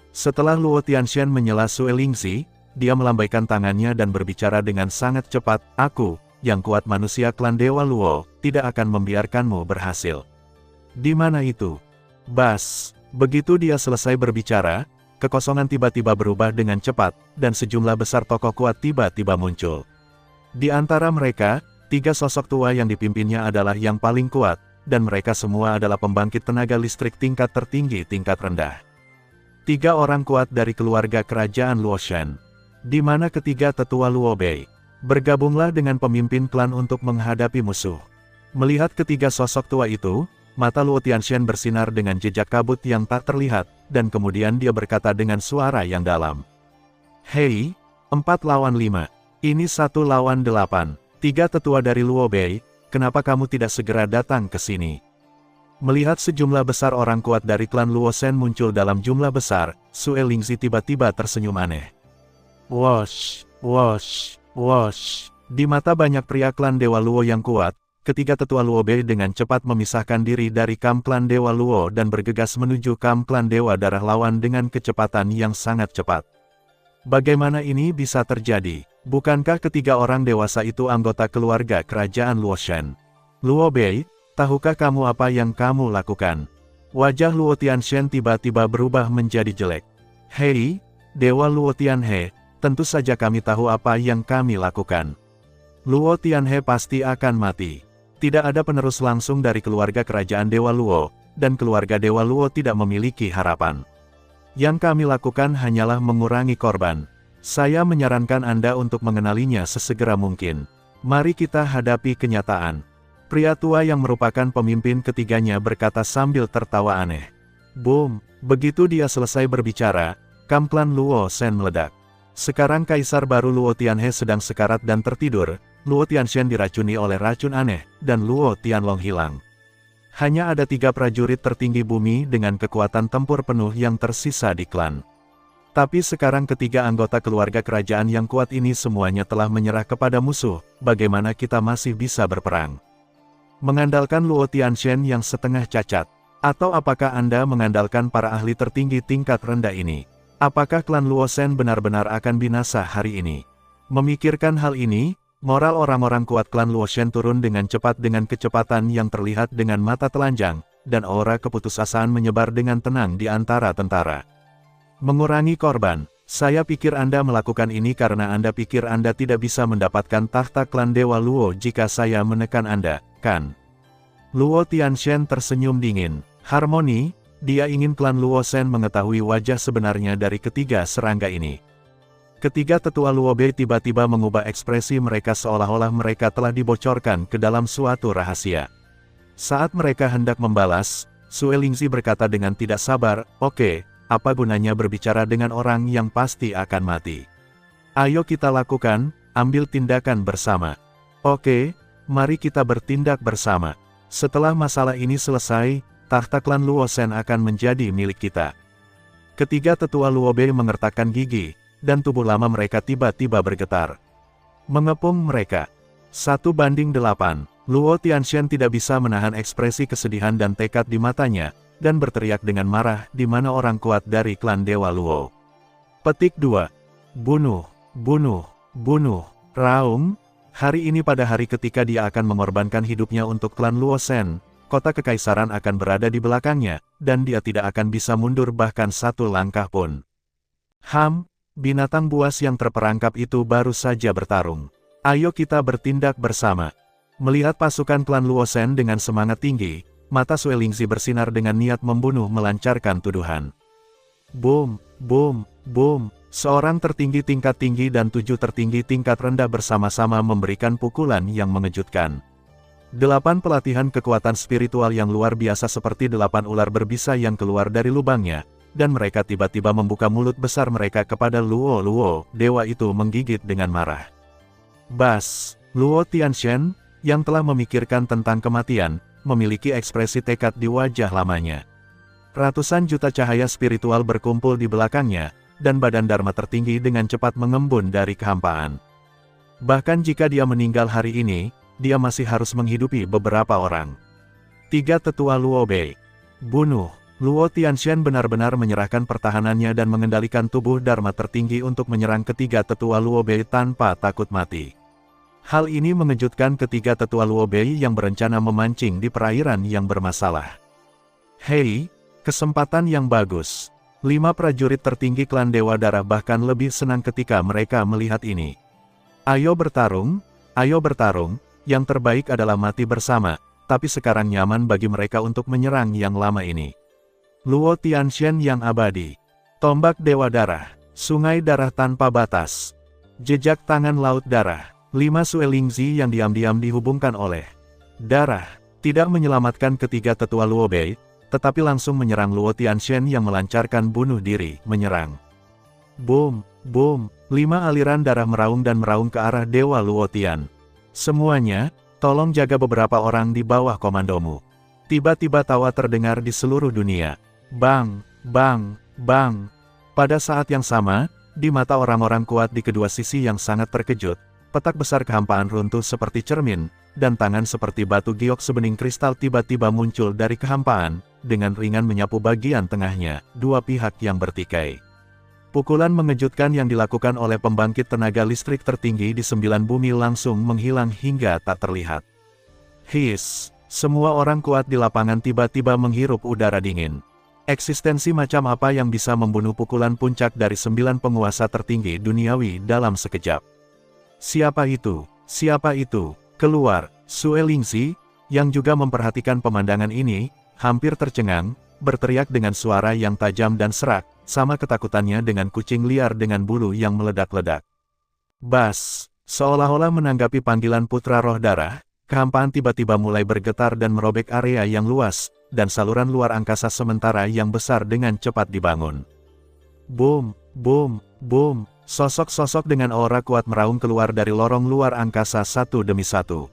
Speaker 1: Setelah Luo Tianshen menyela Sue Lingxi, dia melambaikan tangannya dan berbicara dengan sangat cepat, aku, yang kuat manusia klan Dewa Luo, tidak akan membiarkanmu berhasil. Di mana itu? Bas. Begitu dia selesai berbicara, kekosongan tiba-tiba berubah dengan cepat, dan sejumlah besar tokoh kuat tiba-tiba muncul. Di antara mereka, 3 sosok tua yang dipimpinnya adalah yang paling kuat, dan mereka semua adalah pembangkit tenaga listrik tingkat tertinggi tingkat rendah. 3 orang kuat dari keluarga kerajaan Luo Shen. Di mana ketiga tetua Luo Bei. Bergabunglah dengan pemimpin klan untuk menghadapi musuh. Melihat ketiga sosok tua itu, mata Luo Tianxian bersinar dengan jejak kabut yang tak terlihat, dan kemudian dia berkata dengan suara yang dalam. Hei, 4 lawan 5. Ini 1 lawan 8. 3 tetua dari Luo Bei, kenapa kamu tidak segera datang ke sini? Melihat sejumlah besar orang kuat dari klan Luo Shen muncul dalam jumlah besar, Sue Lingzi tiba-tiba tersenyum aneh. Wosh, wosh, wosh. Di mata banyak pria klan Dewa Luo yang kuat, ketiga tetua Luo Bei dengan cepat memisahkan diri dari kam klan Dewa Luo dan bergegas menuju kam klan Dewa Darah lawan dengan kecepatan yang sangat cepat. Bagaimana ini bisa terjadi? Bukankah ketiga orang dewasa itu anggota keluarga kerajaan Luo Shen? Luo Bei, tahukah kamu apa yang kamu lakukan? Wajah Luo Tianxian tiba-tiba berubah menjadi jelek. Hei, Dewa Luo Tianhe, tentu saja kami tahu apa yang kami lakukan. Luo Tianhe pasti akan mati. Tidak ada penerus langsung dari keluarga kerajaan Dewa Luo, dan keluarga Dewa Luo tidak memiliki harapan. Yang kami lakukan hanyalah mengurangi korban. Saya menyarankan Anda untuk mengenalinya sesegera mungkin. Mari kita hadapi kenyataan. Pria tua yang merupakan pemimpin ketiganya berkata sambil tertawa aneh. Boom, begitu dia selesai berbicara, kam klan Luo Shen meledak. Sekarang Kaisar baru Luo Tianhe sedang sekarat dan tertidur, Luo Tianxian diracuni oleh racun aneh, dan Luo Tianlong hilang. Hanya ada 3 prajurit tertinggi bumi dengan kekuatan tempur penuh yang tersisa di klan. Tapi sekarang ketiga anggota keluarga kerajaan yang kuat ini semuanya telah menyerah kepada musuh, bagaimana kita masih bisa berperang? Mengandalkan Luo Tianxian yang setengah cacat? Atau apakah Anda mengandalkan para ahli tertinggi tingkat rendah ini? Apakah klan Luo Shen benar-benar akan binasa hari ini? Memikirkan hal ini, moral orang-orang kuat klan Luo Shen turun dengan cepat dengan kecepatan yang terlihat dengan mata telanjang, dan aura keputusasaan menyebar dengan tenang di antara tentara. Mengurangi korban, saya pikir Anda melakukan ini karena Anda pikir Anda tidak bisa mendapatkan tahta klan Dewa Luo jika saya menekan Anda, kan? Luo Tianxian tersenyum dingin. Harmoni, dia ingin klan Luo Shen mengetahui wajah sebenarnya dari ketiga serangga ini. Ketiga tetua Luo Bei tiba-tiba mengubah ekspresi mereka seolah-olah mereka telah dibocorkan ke dalam suatu rahasia. Saat mereka hendak membalas, Sue Lingzi berkata dengan tidak sabar, oke, apa gunanya berbicara dengan orang yang pasti akan mati? Ayo kita lakukan, ambil tindakan bersama. Oke, mari kita bertindak bersama. Setelah masalah ini selesai, tahta klan Luo Shen akan menjadi milik kita. Ketiga tetua Luo Bei mengertakkan gigi, dan tubuh lama mereka tiba-tiba bergetar. Mengepung mereka. 1:8. Luo Tianxian tidak bisa menahan ekspresi kesedihan dan tekad di matanya, dan berteriak dengan marah di mana orang kuat dari klan Dewa Luo. Petik 2. Bunuh, bunuh, bunuh. Raung, hari ini pada hari ketika dia akan mengorbankan hidupnya untuk klan Luo Shen, kota kekaisaran akan berada di belakangnya, dan dia tidak akan bisa mundur bahkan 1 langkah pun. Binatang buas yang terperangkap itu baru saja bertarung. Ayo kita bertindak bersama. Melihat pasukan klan Luo Shen dengan semangat tinggi, mata Sue Lingzi bersinar dengan niat membunuh melancarkan tuduhan. Boom, boom, boom. Seorang tertinggi tingkat tinggi dan 7 tertinggi tingkat rendah bersama-sama memberikan pukulan yang mengejutkan. 8 pelatihan kekuatan spiritual yang luar biasa seperti 8 ular berbisa yang keluar dari lubangnya, dan mereka tiba-tiba membuka mulut besar mereka kepada Luo Luo, dewa itu menggigit dengan marah. Bas, Luo Tianxian, yang telah memikirkan tentang kematian, memiliki ekspresi tekad di wajah lamanya. Ratusan juta cahaya spiritual berkumpul di belakangnya, dan badan Dharma tertinggi dengan cepat mengembun dari kehampaan. Bahkan jika dia meninggal hari ini, dia masih harus menghidupi beberapa orang. 3 tetua Luo Bei. Bunuh. Luo Tianxian benar-benar menyerahkan pertahanannya dan mengendalikan tubuh Dharma tertinggi untuk menyerang ketiga tetua Luo Bei tanpa takut mati. Hal ini mengejutkan ketiga tetua Luo Bei yang berencana memancing di perairan yang bermasalah. Hei, kesempatan yang bagus. 5 prajurit tertinggi klan Dewa Darah bahkan lebih senang ketika mereka melihat ini. Ayo bertarung, ayo bertarung. Yang terbaik adalah mati bersama, tapi sekarang nyaman bagi mereka untuk menyerang yang lama ini. Luo Tianxian yang abadi. Tombak Dewa Darah. Sungai darah tanpa batas. Jejak tangan laut darah. 5 Sue Lingzi yang diam-diam dihubungkan oleh darah. Tidak menyelamatkan ketiga tetua Luo Bei, tetapi langsung menyerang Luo Tianxian yang melancarkan bunuh diri, menyerang. Boom, boom, 5 aliran darah meraung dan meraung ke arah Dewa Luo Tian. Semuanya, tolong jaga beberapa orang di bawah komandomu. Tiba-tiba tawa terdengar di seluruh dunia. Bang, bang, bang. Pada saat yang sama, di mata orang-orang kuat di kedua sisi yang sangat terkejut, petak besar kehampaan runtuh seperti cermin, dan tangan seperti batu giok sebening kristal tiba-tiba muncul dari kehampaan, dengan ringan menyapu bagian tengahnya, dua pihak yang bertikai. Pukulan mengejutkan yang dilakukan oleh pembangkit tenaga listrik tertinggi di 9 bumi langsung menghilang hingga tak terlihat. Hiss, semua orang kuat di lapangan tiba-tiba menghirup udara dingin. Eksistensi macam apa yang bisa membunuh pukulan puncak dari 9 penguasa tertinggi duniawi dalam sekejap? Siapa itu? Siapa itu? Keluar! Sue Lingxi, yang juga memperhatikan pemandangan ini, hampir tercengang, berteriak dengan suara yang tajam dan serak, sama ketakutannya dengan kucing liar dengan bulu yang meledak-ledak. Bas! Seolah-olah menanggapi panggilan putra roh darah, kehampaan tiba-tiba mulai bergetar dan merobek area yang luas, dan saluran luar angkasa sementara yang besar dengan cepat dibangun. Boom, boom, boom, sosok-sosok dengan aura kuat meraung keluar dari lorong luar angkasa satu demi satu.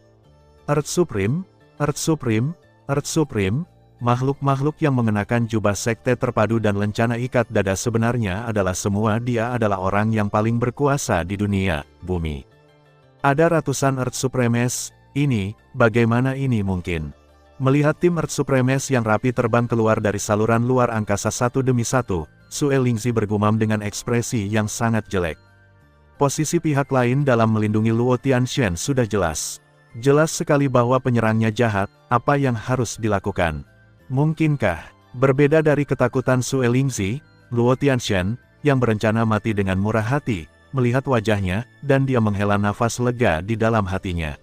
Speaker 1: Earth Supreme, Earth Supreme, Earth Supreme, makhluk-makhluk yang mengenakan jubah sekte terpadu dan lencana ikat dada sebenarnya adalah semua dia adalah orang yang paling berkuasa di dunia, bumi. Ada ratusan Earth Supremes, ini, bagaimana ini mungkin? Melihat tim Earth Supremes yang rapi terbang keluar dari saluran luar angkasa satu demi satu, Sue Lingxi bergumam dengan ekspresi yang sangat jelek. Posisi pihak lain dalam melindungi Luo Tianxian sudah jelas. Jelas sekali bahwa penyerangnya jahat, apa yang harus dilakukan? Mungkinkah, berbeda dari ketakutan Sue Lingxi, Luo Tianxian, yang berencana mati dengan murah hati, melihat wajahnya, dan dia menghela nafas lega di dalam hatinya.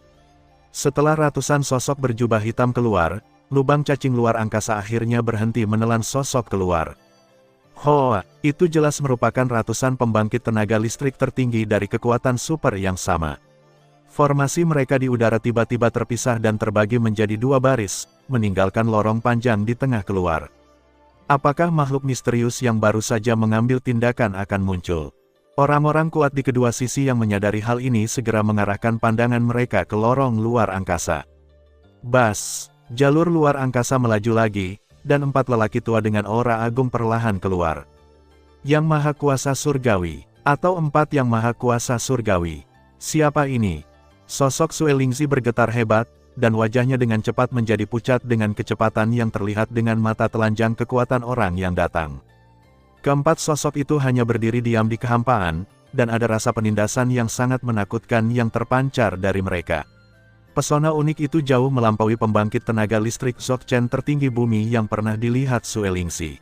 Speaker 1: Setelah ratusan sosok berjubah hitam keluar, lubang cacing luar angkasa akhirnya berhenti menelan sosok keluar. Hoa, itu jelas merupakan ratusan pembangkit tenaga listrik tertinggi dari kekuatan super yang sama. Formasi mereka di udara tiba-tiba terpisah dan terbagi menjadi dua baris, meninggalkan lorong panjang di tengah keluar. Apakah makhluk misterius yang baru saja mengambil tindakan akan muncul? Orang-orang kuat di kedua sisi yang menyadari hal ini segera mengarahkan pandangan mereka ke lorong luar angkasa. Bas, jalur luar angkasa melaju lagi, dan 4 lelaki tua dengan aura agung perlahan keluar. Yang Maha Kuasa Surgawi, atau 4 yang Maha Kuasa Surgawi. Siapa ini? Sosok Sue Lingxi bergetar hebat, dan wajahnya dengan cepat menjadi pucat dengan kecepatan yang terlihat dengan mata telanjang kekuatan orang yang datang. Keempat sosok itu hanya berdiri diam di kehampaan, dan ada rasa penindasan yang sangat menakutkan yang terpancar dari mereka. Pesona unik itu jauh melampaui pembangkit tenaga listrik Dzogchen tertinggi bumi yang pernah dilihat Sue Lingxi.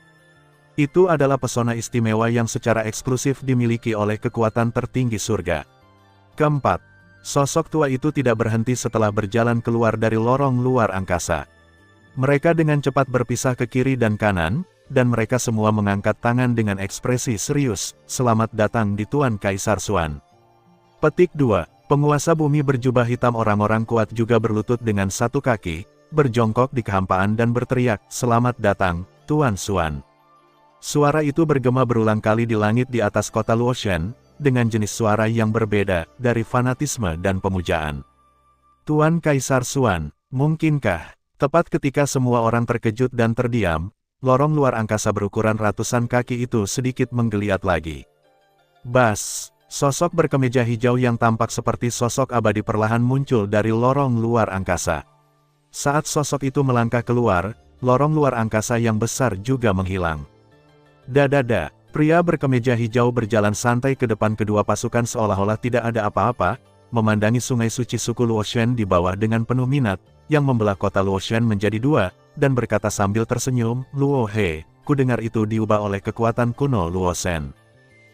Speaker 1: Itu adalah pesona istimewa yang secara eksklusif dimiliki oleh kekuatan tertinggi surga. Keempat, sosok tua itu tidak berhenti setelah berjalan keluar dari lorong luar angkasa. Mereka dengan cepat berpisah ke kiri dan kanan, dan mereka semua mengangkat tangan dengan ekspresi serius, selamat datang di Tuan Kaisar Xuan. Petik 2, penguasa bumi berjubah hitam orang-orang kuat juga berlutut dengan satu kaki, berjongkok di kehampaan dan berteriak, selamat datang, Tuan Xuan. Suara itu bergema berulang kali di langit di atas kota Luoshen, dengan jenis suara yang berbeda, dari fanatisme dan pemujaan. Tuan Kaisar Xuan, mungkinkah? Tepat ketika semua orang terkejut dan terdiam, lorong luar angkasa berukuran ratusan kaki itu sedikit menggeliat lagi. Bas, sosok berkemeja hijau yang tampak seperti sosok abadi perlahan muncul dari lorong luar angkasa. Saat sosok itu melangkah keluar, lorong luar angkasa yang besar juga menghilang. Dadada, pria berkemeja hijau berjalan santai ke depan kedua pasukan seolah-olah tidak ada apa-apa, memandangi sungai suci suku Luoshen di bawah dengan penuh minat, yang membelah kota Luoshen menjadi dua, dan berkata sambil tersenyum, Luo He, ku dengar itu diubah oleh kekuatan kuno Luosen.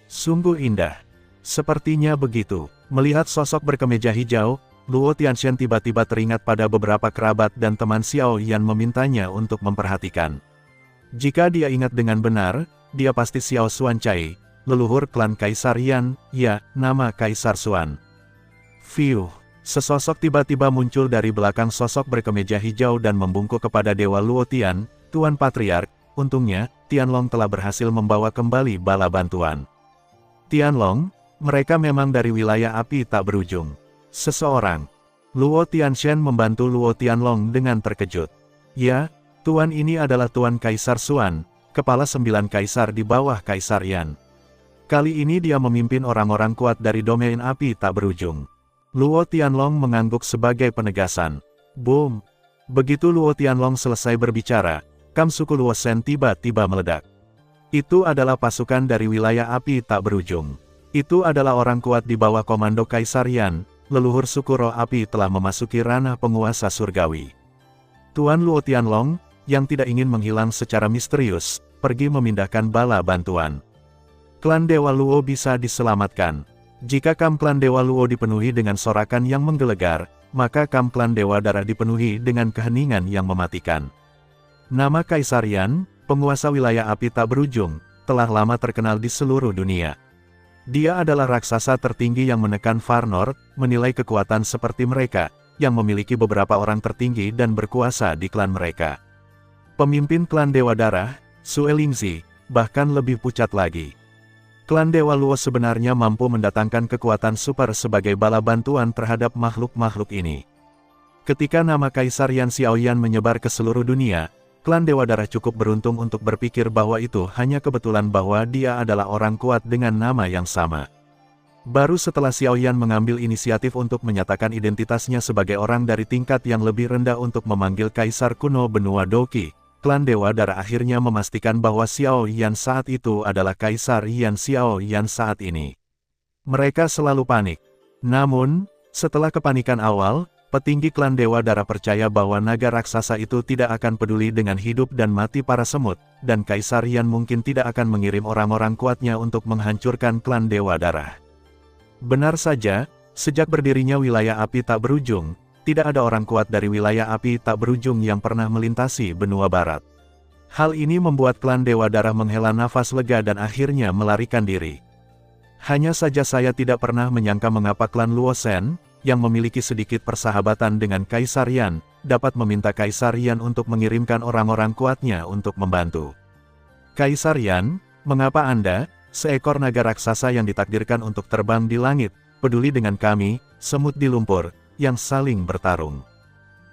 Speaker 1: Sungguh indah. Sepertinya begitu. Melihat sosok berkemeja hijau, Luo Tianxian tiba-tiba teringat pada beberapa kerabat dan teman Xiao Yan memintanya untuk memperhatikan. Jika dia ingat dengan benar, dia pasti Xiao Xuancai, leluhur klan Kaisar Yan, ya, nama Kaisar Xuan. Fiuh. Sesosok tiba-tiba muncul dari belakang sosok berkemeja hijau dan membungkuk kepada Dewa Luo Tian, Tuan Patriark. Untungnya, Tianlong telah berhasil membawa kembali bala bantuan. Tianlong, mereka memang dari wilayah api tak berujung. Seseorang. Luo Tianshen membantu Luo Tianlong dengan terkejut. Ya, Tuan ini adalah Tuan Kaisar Xuan, kepala 9 kaisar di bawah Kaisar Yan. Kali ini dia memimpin orang-orang kuat dari domain api tak berujung. Luo Tianlong mengangguk sebagai penegasan. Boom! Begitu Luo Tianlong selesai berbicara, kam suku Luo Shen tiba-tiba meledak. Itu adalah pasukan dari wilayah api tak berujung. Itu adalah orang kuat di bawah komando Kaisar Yan, leluhur suku roh api telah memasuki ranah penguasa surgawi. Tuan Luo Tianlong, yang tidak ingin menghilang secara misterius, pergi memindahkan bala bantuan. Klan Dewa Luo bisa diselamatkan. Jika kam klan Dewa Luo dipenuhi dengan sorakan yang menggelegar, maka kam klan Dewa Darah dipenuhi dengan keheningan yang mematikan. Nama Kaisar Yan, penguasa wilayah api tak berujung, telah lama terkenal di seluruh dunia. Dia adalah raksasa tertinggi yang menekan Far North, menilai kekuatan seperti mereka, yang memiliki beberapa orang tertinggi dan berkuasa di klan mereka. Pemimpin klan Dewa Darah, Sue Lingzi, bahkan lebih pucat lagi. Klan Dewa Luo sebenarnya mampu mendatangkan kekuatan super sebagai bala bantuan terhadap makhluk-makhluk ini. Ketika nama Kaisar Yan Xiaoyan menyebar ke seluruh dunia, klan Dewa Darah cukup beruntung untuk berpikir bahwa itu hanya kebetulan bahwa dia adalah orang kuat dengan nama yang sama. Baru setelah Xiaoyan mengambil inisiatif untuk menyatakan identitasnya sebagai orang dari tingkat yang lebih rendah untuk memanggil Kaisar kuno benua Doqi, klan Dewa Darah akhirnya memastikan bahwa Xiao Yan saat itu adalah Kaisar Yan Xiao Yan saat ini. Mereka selalu panik. Namun, setelah kepanikan awal, petinggi klan Dewa Darah percaya bahwa naga raksasa itu tidak akan peduli dengan hidup dan mati para semut, dan Kaisar Yan mungkin tidak akan mengirim orang-orang kuatnya untuk menghancurkan klan Dewa Darah. Benar saja, sejak berdirinya wilayah api tak berujung, tidak ada orang kuat dari wilayah api tak berujung yang pernah melintasi benua barat. Hal ini membuat klan Dewa Darah menghela nafas lega dan akhirnya melarikan diri. Hanya saja saya tidak pernah menyangka mengapa klan Luo Shen, yang memiliki sedikit persahabatan dengan Kaisar Yan, dapat meminta Kaisar Yan untuk mengirimkan orang-orang kuatnya untuk membantu. Kaisar Yan, mengapa Anda, seekor naga raksasa yang ditakdirkan untuk terbang di langit, peduli dengan kami, semut di lumpur, yang saling bertarung?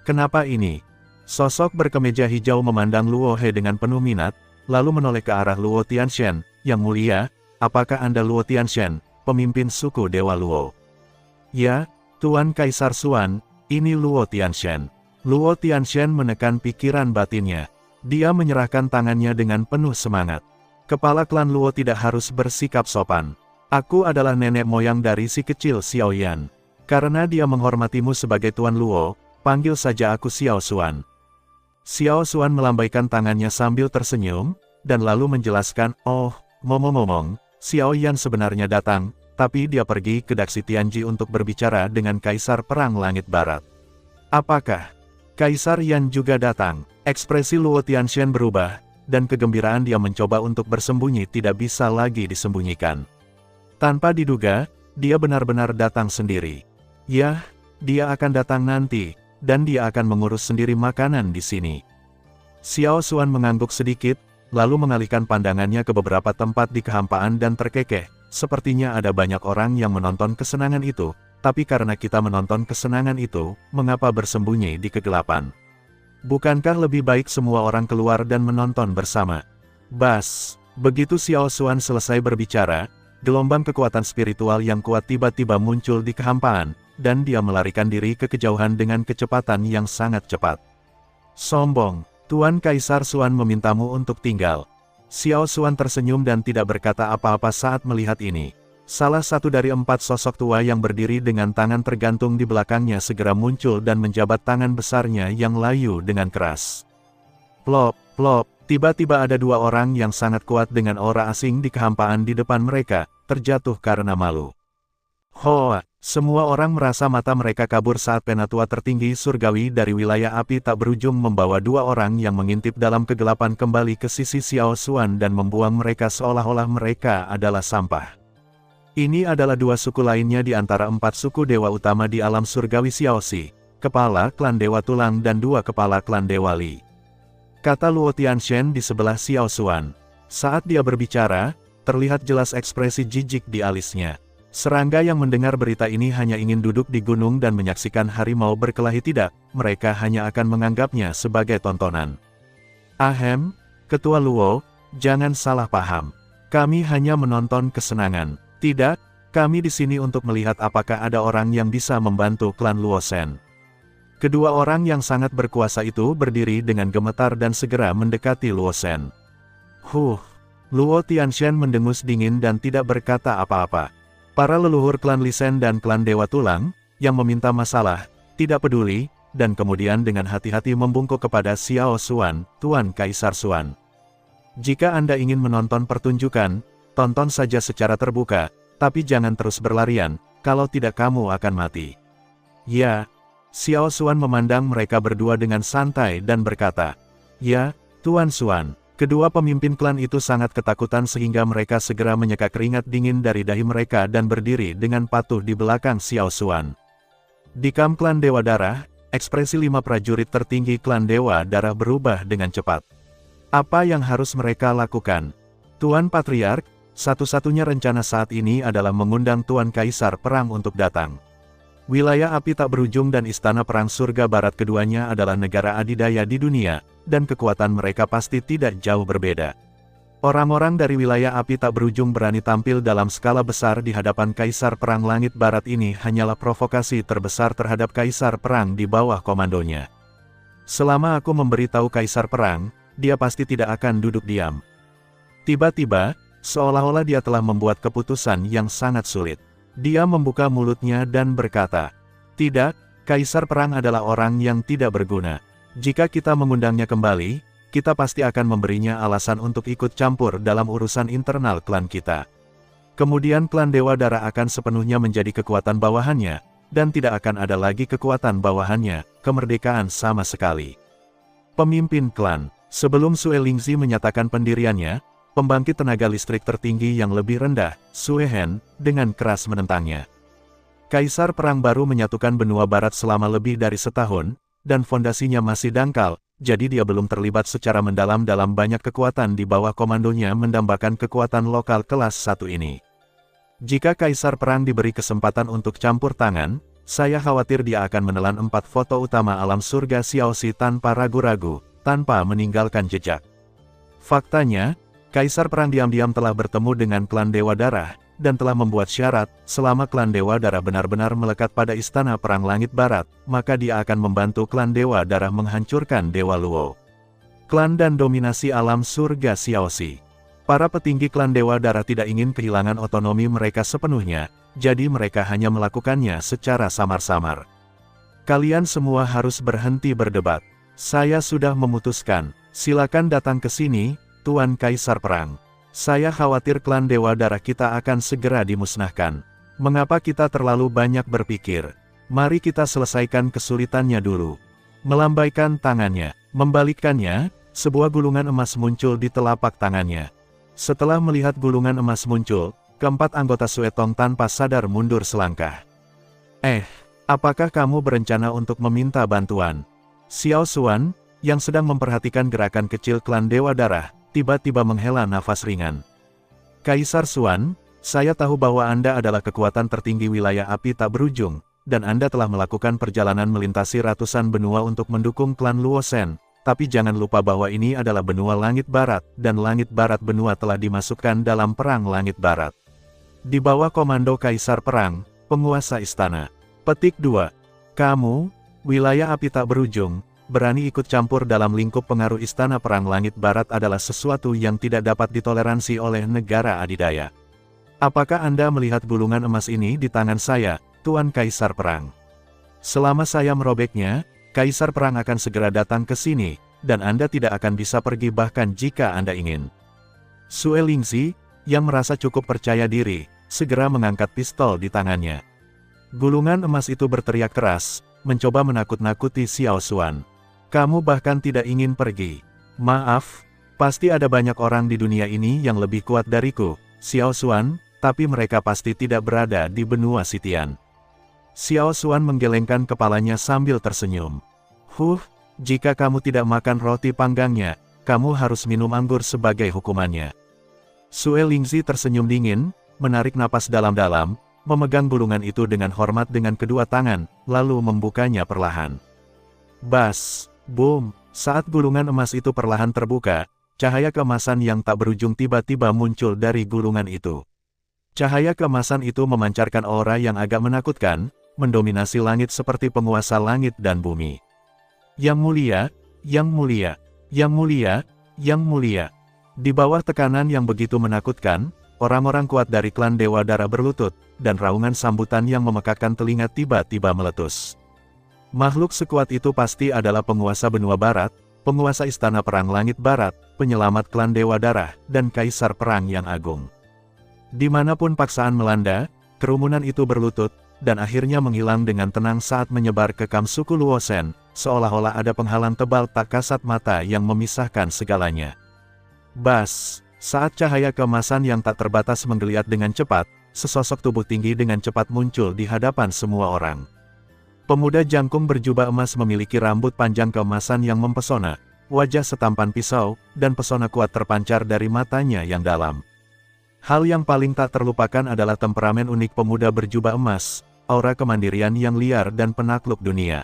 Speaker 1: Kenapa ini? Sosok berkemeja hijau memandang Luo He dengan penuh minat, lalu menoleh ke arah Luo Tianshen. Yang mulia, apakah Anda Luo Tianshen, pemimpin suku Dewa Luo? Ya, Tuan Kaisar Xuan, ini Luo Tianshen. Luo Tianshen menekan pikiran batinnya. Dia menyerahkan tangannya dengan penuh semangat. Kepala klan Luo tidak harus bersikap sopan. Aku adalah nenek moyang dari si kecil Xiaoyan. Karena dia menghormatimu sebagai Tuan Luo, panggil saja aku Xiao Xuan. Xiao Xuan melambaikan tangannya sambil tersenyum, dan lalu menjelaskan, oh, ngomong-ngomong, Xiaoyan sebenarnya datang, tapi dia pergi ke Daxi Tianji untuk berbicara dengan Kaisar Perang Langit Barat. Apakah Kaisar Yan juga datang? Ekspresi Luo Tianshen berubah, dan kegembiraan dia mencoba untuk bersembunyi tidak bisa lagi disembunyikan. Tanpa diduga, dia benar-benar datang sendiri. Yah, dia akan datang nanti, dan dia akan mengurus sendiri makanan di sini. Xiao Xuan mengangguk sedikit, lalu mengalihkan pandangannya ke beberapa tempat di kehampaan dan terkekeh. Sepertinya ada banyak orang yang menonton kesenangan itu, tapi karena kita menonton kesenangan itu, mengapa bersembunyi di kegelapan? Bukankah lebih baik semua orang keluar dan menonton bersama? Bas, begitu Xiao Xuan selesai berbicara, gelombang kekuatan spiritual yang kuat tiba-tiba muncul di kehampaan, dan dia melarikan diri ke kejauhan dengan kecepatan yang sangat cepat. Sombong, Tuan Kaisar Xuan memintamu untuk tinggal. Xiao Xuan tersenyum dan tidak berkata apa-apa saat melihat ini. Salah satu dari 4 sosok tua yang berdiri dengan tangan tergantung di belakangnya segera muncul dan menjabat tangan besarnya yang layu dengan keras. Plop, plop, tiba-tiba ada 2 orang yang sangat kuat dengan aura asing di kehampaan di depan mereka, terjatuh karena malu. Hoa, semua orang merasa mata mereka kabur saat penatua tertinggi surgawi dari wilayah api tak berujung membawa 2 orang yang mengintip dalam kegelapan kembali ke sisi Xiao Xuan dan membuang mereka seolah-olah mereka adalah sampah. Ini adalah dua suku lainnya di antara 4 suku dewa utama di alam surgawi Xiaoxi, kepala klan Dewa Tulang dan 2 kepala klan Dewa Li. Kata Luo Tianshen di sebelah Xiao Xuan. Saat dia berbicara, terlihat jelas ekspresi jijik di alisnya. Serangga yang mendengar berita ini hanya ingin duduk di gunung dan menyaksikan harimau berkelahi tidak, mereka hanya akan menganggapnya sebagai tontonan. Ahem, Ketua Luo, jangan salah paham. Kami hanya menonton kesenangan. Tidak, kami di sini untuk melihat apakah ada orang yang bisa membantu klan Luo Shen. Kedua orang yang sangat berkuasa itu berdiri dengan gemetar dan segera mendekati Luo Shen. Luo Tianshen mendengus dingin dan tidak berkata apa-apa. Para leluhur klan Li Shen dan klan Dewa Tulang, yang meminta masalah, tidak peduli, dan kemudian dengan hati-hati membungkuk kepada Xiao Xuan, Tuan Kaisar Xuan. Jika Anda ingin menonton pertunjukan, tonton saja secara terbuka, tapi jangan terus berlarian, kalau tidak kamu akan mati. Ya, Xiao Xuan memandang mereka berdua dengan santai dan berkata, "Ya, Tuan Xuan." Kedua pemimpin klan itu sangat ketakutan sehingga mereka segera menyeka keringat dingin dari dahi mereka dan berdiri dengan patuh di belakang Xiao Xuan. Di kamp klan Dewa Darah, ekspresi 5 prajurit tertinggi klan Dewa Darah berubah dengan cepat. Apa yang harus mereka lakukan? Tuan Patriark, satu-satunya rencana saat ini adalah mengundang Tuan Kaisar Perang untuk datang. Wilayah api tak berujung dan istana perang surga barat keduanya adalah negara adidaya di dunia, dan kekuatan mereka pasti tidak jauh berbeda. Orang-orang dari wilayah api tak berujung berani tampil dalam skala besar di hadapan Kaisar Perang Langit Barat ini hanyalah provokasi terbesar terhadap Kaisar Perang di bawah komandonya. Selama aku memberitahu Kaisar Perang, dia pasti tidak akan duduk diam. Tiba-tiba, seolah-olah dia telah membuat keputusan yang sangat sulit. Dia membuka mulutnya dan berkata, "Tidak, Kaisar Perang adalah orang yang tidak berguna. Jika kita mengundangnya kembali, kita pasti akan memberinya alasan untuk ikut campur dalam urusan internal klan kita. Kemudian klan Dewa Darah akan sepenuhnya menjadi kekuatan bawahannya, dan tidak akan ada lagi kekuatan bawahannya, kemerdekaan sama sekali." Pemimpin klan, sebelum Sue Lingzi menyatakan pendiriannya, pembangkit tenaga listrik tertinggi yang lebih rendah, Sue Hen, dengan keras menentangnya. Kaisar Perang baru menyatukan benua barat selama lebih dari setahun, dan fondasinya masih dangkal, jadi dia belum terlibat secara mendalam dalam banyak kekuatan di bawah komandonya mendambakan kekuatan lokal kelas 1 ini. Jika Kaisar Perang diberi kesempatan untuk campur tangan, saya khawatir dia akan menelan 4 foto utama alam surga Xiaoxi tanpa ragu-ragu, tanpa meninggalkan jejak. Faktanya, Kaisar Perang diam-diam telah bertemu dengan klan Dewa Darah, dan telah membuat syarat, selama klan Dewa Darah benar-benar melekat pada Istana Perang Langit Barat, maka dia akan membantu klan Dewa Darah menghancurkan Dewa Luo. Klan dan dominasi alam surga Xiaoxi. Para petinggi klan Dewa Darah tidak ingin kehilangan otonomi mereka sepenuhnya, jadi mereka hanya melakukannya secara samar-samar. Kalian semua harus berhenti berdebat. Saya sudah memutuskan, silakan datang ke sini, Tuan Kaisar Perang. Saya khawatir klan Dewa Darah kita akan segera dimusnahkan. Mengapa kita terlalu banyak berpikir? Mari kita selesaikan kesulitannya dulu. Melambaikan tangannya, membalikkannya, sebuah gulungan emas muncul di telapak tangannya. Setelah melihat gulungan emas muncul, keempat anggota Suetong tanpa sadar mundur selangkah. Apakah kamu berencana untuk meminta bantuan? Xiao Xuan, yang sedang memperhatikan gerakan kecil klan Dewa Darah, tiba-tiba menghela nafas ringan. Kaisar Xuan, saya tahu bahwa Anda adalah kekuatan tertinggi wilayah api tak berujung, dan Anda telah melakukan perjalanan melintasi ratusan benua untuk mendukung klan Luo Shen, tapi jangan lupa bahwa ini adalah benua Langit Barat, dan Langit Barat benua telah dimasukkan dalam Perang Langit Barat. Di bawah komando Kaisar Perang, penguasa istana. Petik 2. Kamu, wilayah api tak berujung, berani ikut campur dalam lingkup pengaruh Istana Perang Langit Barat adalah sesuatu yang tidak dapat ditoleransi oleh negara adidaya. Apakah Anda melihat gulungan emas ini di tangan saya, Tuan Kaisar Perang? Selama saya merobeknya, Kaisar Perang akan segera datang ke sini, dan Anda tidak akan bisa pergi bahkan jika Anda ingin. Sue Lingzi, yang merasa cukup percaya diri, segera mengangkat pistol di tangannya. Gulungan emas itu berteriak keras, mencoba menakut-nakuti Xiao Xuan. Kamu bahkan tidak ingin pergi. Maaf, pasti ada banyak orang di dunia ini yang lebih kuat dariku. Xiao Xuan, tapi mereka pasti tidak berada di benua Sitian. Xiao Xuan menggelengkan kepalanya sambil tersenyum. Jika kamu tidak makan roti panggangnya, kamu harus minum anggur sebagai hukumannya. Sue Lingzi tersenyum dingin, menarik napas dalam-dalam, memegang gulungan itu dengan hormat dengan kedua tangan, lalu membukanya perlahan. Bas, boom, saat gulungan emas itu perlahan terbuka, cahaya keemasan yang tak berujung tiba-tiba muncul dari gulungan itu. Cahaya keemasan itu memancarkan aura yang agak menakutkan, mendominasi langit seperti penguasa langit dan bumi. Yang mulia, yang mulia, yang mulia, yang mulia. Di bawah tekanan yang begitu menakutkan, orang-orang kuat dari klan Dewa Dara berlutut, dan raungan sambutan yang memekakkan telinga tiba-tiba meletus. Makhluk sekuat itu pasti adalah penguasa benua barat, penguasa istana perang langit barat, penyelamat klan Dewa Dara, dan kaisar perang yang agung. Dimanapun paksaan melanda, kerumunan itu berlutut, dan akhirnya menghilang dengan tenang saat menyebar ke kamp suku Luosen, seolah-olah ada penghalang tebal tak kasat mata yang memisahkan segalanya. Bas, saat cahaya keemasan yang tak terbatas menggeliat dengan cepat, sesosok tubuh tinggi dengan cepat muncul di hadapan semua orang. Pemuda jangkung berjubah emas memiliki rambut panjang keemasan yang mempesona, wajah setampan pisau, dan pesona kuat terpancar dari matanya yang dalam. Hal yang paling tak terlupakan adalah temperamen unik pemuda berjubah emas, aura kemandirian yang liar dan penakluk dunia.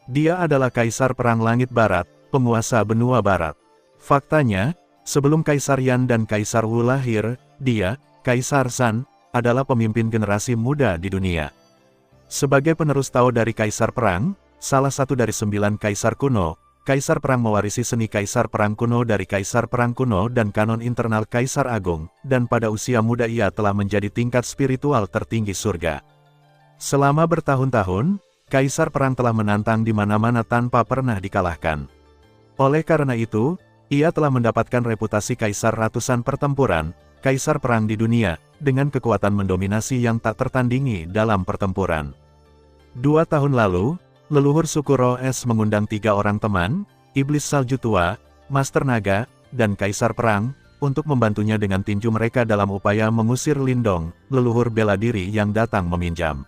Speaker 1: Dia adalah Kaisar Perang Langit Barat, penguasa benua barat. Faktanya, sebelum Kaisar Yan dan Kaisar Wu lahir, dia, Kaisar San, adalah pemimpin generasi muda di dunia. Sebagai penerus Tao dari Kaisar Perang, salah satu dari 9 Kaisar kuno, Kaisar Perang mewarisi seni Kaisar Perang kuno dari Kaisar Perang kuno dan kanon internal Kaisar Agung, dan pada usia muda ia telah menjadi tingkat spiritual tertinggi surga. Selama bertahun-tahun, Kaisar Perang telah menantang di mana-mana tanpa pernah dikalahkan. Oleh karena itu, ia telah mendapatkan reputasi Kaisar ratusan pertempuran, Kaisar Perang di dunia, dengan kekuatan mendominasi yang tak tertandingi dalam pertempuran. 2 tahun lalu, leluhur suku Roes mengundang 3 orang teman, Iblis Salju Tua, Master Naga, dan Kaisar Perang, untuk membantunya dengan tinju mereka dalam upaya mengusir Lindong, leluhur bela diri yang datang meminjam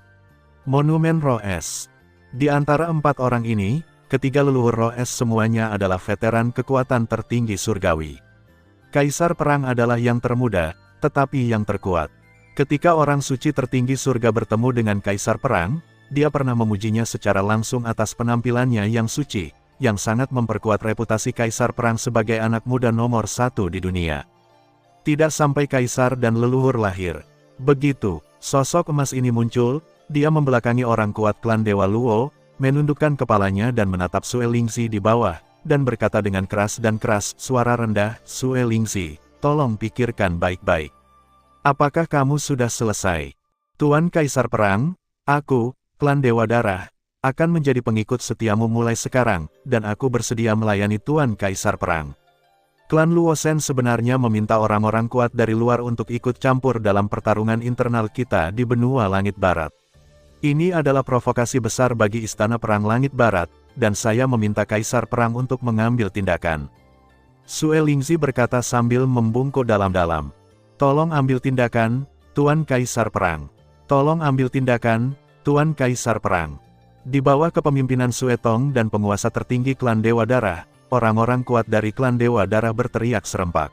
Speaker 1: Monumen Roes. Di antara 4 orang ini, ketiga leluhur Roes semuanya adalah veteran kekuatan tertinggi surgawi. Kaisar Perang adalah yang termuda, tetapi yang terkuat. Ketika orang suci tertinggi surga bertemu dengan Kaisar Perang, dia pernah memujinya secara langsung atas penampilannya yang suci, yang sangat memperkuat reputasi Kaisar Perang sebagai anak muda nomor 1 di dunia. Tidak sampai Kaisar dan leluhur lahir. Begitu sosok emas ini muncul, dia membelakangi orang kuat klan Dewa Luo, menundukkan kepalanya dan menatap Sue Lingzi di bawah, dan berkata dengan keras dan keras, suara rendah, Sue Lingzi, tolong pikirkan baik-baik. Apakah kamu sudah selesai? Tuan Kaisar Perang, aku, klan Dewa Darah, akan menjadi pengikut setiamu mulai sekarang, dan aku bersedia melayani Tuan Kaisar Perang. Klan Luosen sebenarnya meminta orang-orang kuat dari luar untuk ikut campur dalam pertarungan internal kita di benua Langit Barat. Ini adalah provokasi besar bagi Istana Perang Langit Barat, dan saya meminta Kaisar Perang untuk mengambil tindakan. Sue Lingzi berkata sambil membungkuk dalam-dalam. Tolong ambil tindakan, Tuan Kaisar Perang. Tolong ambil tindakan, Tuan Kaisar Perang. Di bawah kepemimpinan Sue Tong dan penguasa tertinggi klan Dewa Darah, orang-orang kuat dari klan Dewa Darah berteriak serempak.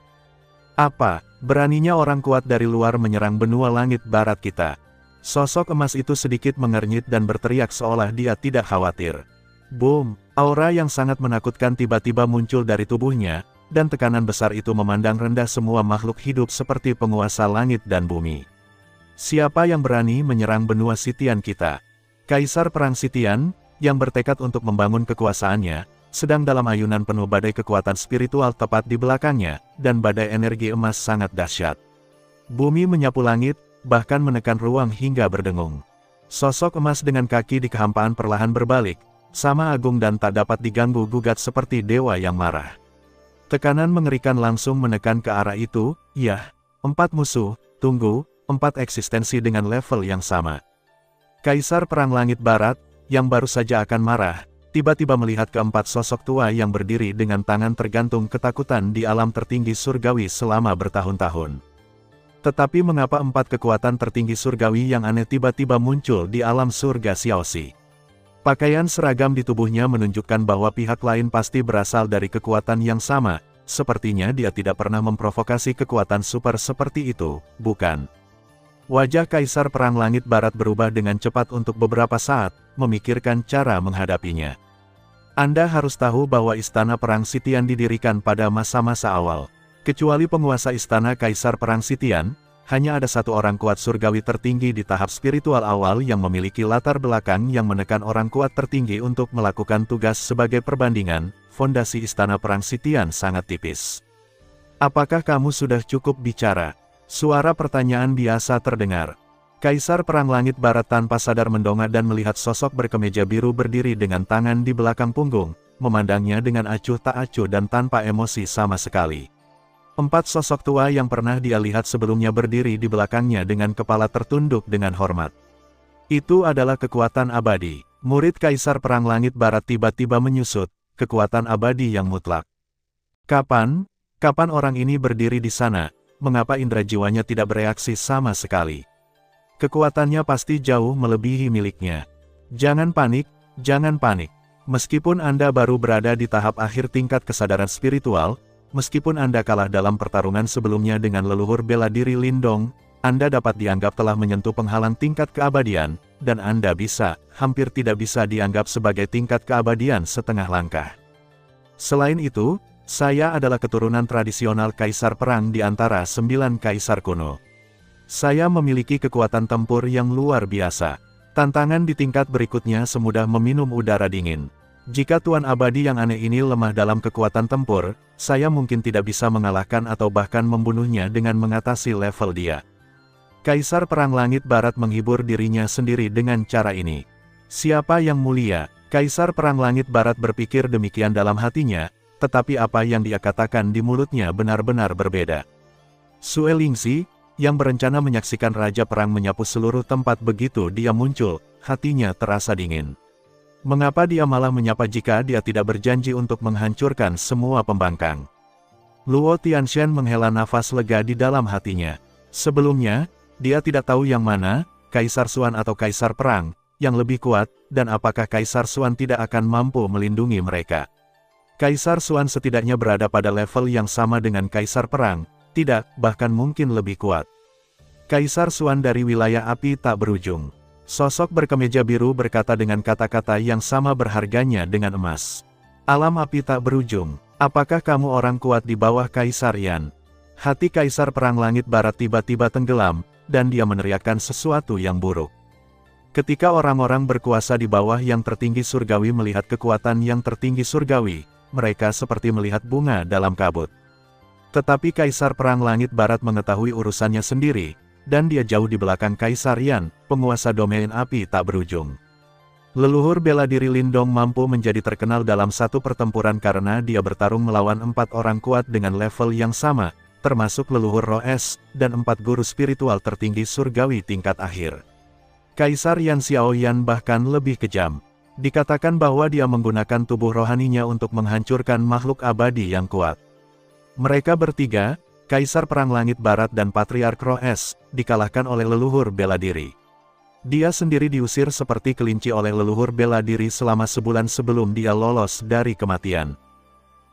Speaker 1: Apa, beraninya orang kuat dari luar menyerang benua Langit Barat kita? Sosok emas itu sedikit mengernyit dan berteriak seolah dia tidak khawatir. Boom, aura yang sangat menakutkan tiba-tiba muncul dari tubuhnya, dan tekanan besar itu memandang rendah semua makhluk hidup seperti penguasa langit dan bumi. Siapa yang berani menyerang benua Sitian kita? Kaisar Perang Sitian, yang bertekad untuk membangun kekuasaannya, sedang dalam ayunan penuh badai kekuatan spiritual tepat di belakangnya, dan badai energi emas sangat dahsyat. Bumi menyapu langit, bahkan menekan ruang hingga berdengung. Sosok emas dengan kaki di kehampaan perlahan berbalik, sama agung dan tak dapat diganggu-gugat seperti dewa yang marah. Tekanan mengerikan langsung menekan ke arah itu, yah, 4 musuh, tunggu, 4 eksistensi dengan level yang sama. Kaisar Perang Langit Barat, yang baru saja akan marah, tiba-tiba melihat keempat sosok tua yang berdiri dengan tangan tergantung ketakutan di alam tertinggi surgawi selama bertahun-tahun. Tetapi mengapa 4 kekuatan tertinggi surgawi yang aneh tiba-tiba muncul di alam surga Xiaoxi? Pakaian seragam di tubuhnya menunjukkan bahwa pihak lain pasti berasal dari kekuatan yang sama, sepertinya dia tidak pernah memprovokasi kekuatan super seperti itu, bukan? Wajah Kaisar Perang Langit Barat berubah dengan cepat untuk beberapa saat, memikirkan cara menghadapinya. Anda harus tahu bahwa Istana Perang Sitian didirikan pada masa-masa awal. Kecuali penguasa Istana Kaisar Perang Sitian, hanya ada satu orang kuat surgawi tertinggi di tahap spiritual awal yang memiliki latar belakang yang menekan orang kuat tertinggi untuk melakukan tugas sebagai perbandingan. Fondasi Istana Perang Sitian sangat tipis. Apakah kamu sudah cukup bicara? Suara pertanyaan biasa terdengar. Kaisar Perang Langit Barat tanpa sadar mendongak dan melihat sosok berkemeja biru berdiri dengan tangan di belakang punggung, memandangnya dengan acuh tak acuh dan tanpa emosi sama sekali. 4 sosok tua yang pernah dia lihat sebelumnya berdiri di belakangnya dengan kepala tertunduk dengan hormat. Itu adalah kekuatan abadi. Murid Kaisar Perang Langit Barat tiba-tiba menyusut, kekuatan abadi yang mutlak. Kapan orang ini berdiri di sana? Mengapa indera jiwanya tidak bereaksi sama sekali? Kekuatannya pasti jauh melebihi miliknya. Jangan panik, jangan panik. Meskipun Anda baru berada di tahap akhir tingkat kesadaran spiritual, meskipun Anda kalah dalam pertarungan sebelumnya dengan leluhur bela diri Lindong, Anda dapat dianggap telah menyentuh penghalang tingkat keabadian, dan Anda hampir tidak bisa dianggap sebagai tingkat keabadian setengah langkah. Selain itu, saya adalah keturunan tradisional Kaisar Perang di antara 9 Kaisar kuno. Saya memiliki kekuatan tempur yang luar biasa. Tantangan di tingkat berikutnya semudah meminum udara dingin. Jika Tuan Abadi yang aneh ini lemah dalam kekuatan tempur, saya mungkin tidak bisa mengalahkan atau bahkan membunuhnya dengan mengatasi level dia. Kaisar Perang Langit Barat menghibur dirinya sendiri dengan cara ini. Siapa yang mulia? Kaisar Perang Langit Barat berpikir demikian dalam hatinya, tetapi apa yang dia katakan di mulutnya benar-benar berbeda. Sue Lingxi, yang berencana menyaksikan Raja Perang menyapu seluruh tempat begitu dia muncul, hatinya terasa dingin. Mengapa dia malah menyapa jika dia tidak berjanji untuk menghancurkan semua pembangkang? Luo Tianshan menghela nafas lega di dalam hatinya. Sebelumnya, dia tidak tahu yang mana, Kaisar Xuan atau Kaisar Perang, yang lebih kuat, dan apakah Kaisar Xuan tidak akan mampu melindungi mereka. Kaisar Xuan setidaknya berada pada level yang sama dengan Kaisar Perang, tidak, bahkan mungkin lebih kuat. Kaisar Xuan dari wilayah api tak berujung. Sosok berkemeja biru berkata dengan kata-kata yang sama berharganya dengan emas. Alam api tak berujung. Apakah kamu orang kuat di bawah Kaisar Yan? Hati Kaisar Perang Langit Barat tiba-tiba tenggelam, dan dia meneriakkan sesuatu yang buruk. Ketika orang-orang berkuasa di bawah yang tertinggi surgawi melihat kekuatan yang tertinggi surgawi, mereka seperti melihat bunga dalam kabut. Tetapi Kaisar Perang Langit Barat mengetahui urusannya sendiri, dan dia jauh di belakang Kaisar Yan, penguasa domain api tak berujung. Leluhur bela diri Lindong mampu menjadi terkenal dalam satu pertempuran karena dia bertarung melawan 4 orang kuat dengan level yang sama, termasuk leluhur Roes, dan 4 guru spiritual tertinggi surgawi tingkat akhir. Kaisar Yan Xiaoyan bahkan lebih kejam. Dikatakan bahwa dia menggunakan tubuh rohaninya untuk menghancurkan makhluk abadi yang kuat. Mereka bertiga, Kaisar Perang Langit Barat dan Patriark Roes, dikalahkan oleh leluhur bela diri. Dia sendiri diusir seperti kelinci oleh leluhur bela diri selama sebulan sebelum dia lolos dari kematian.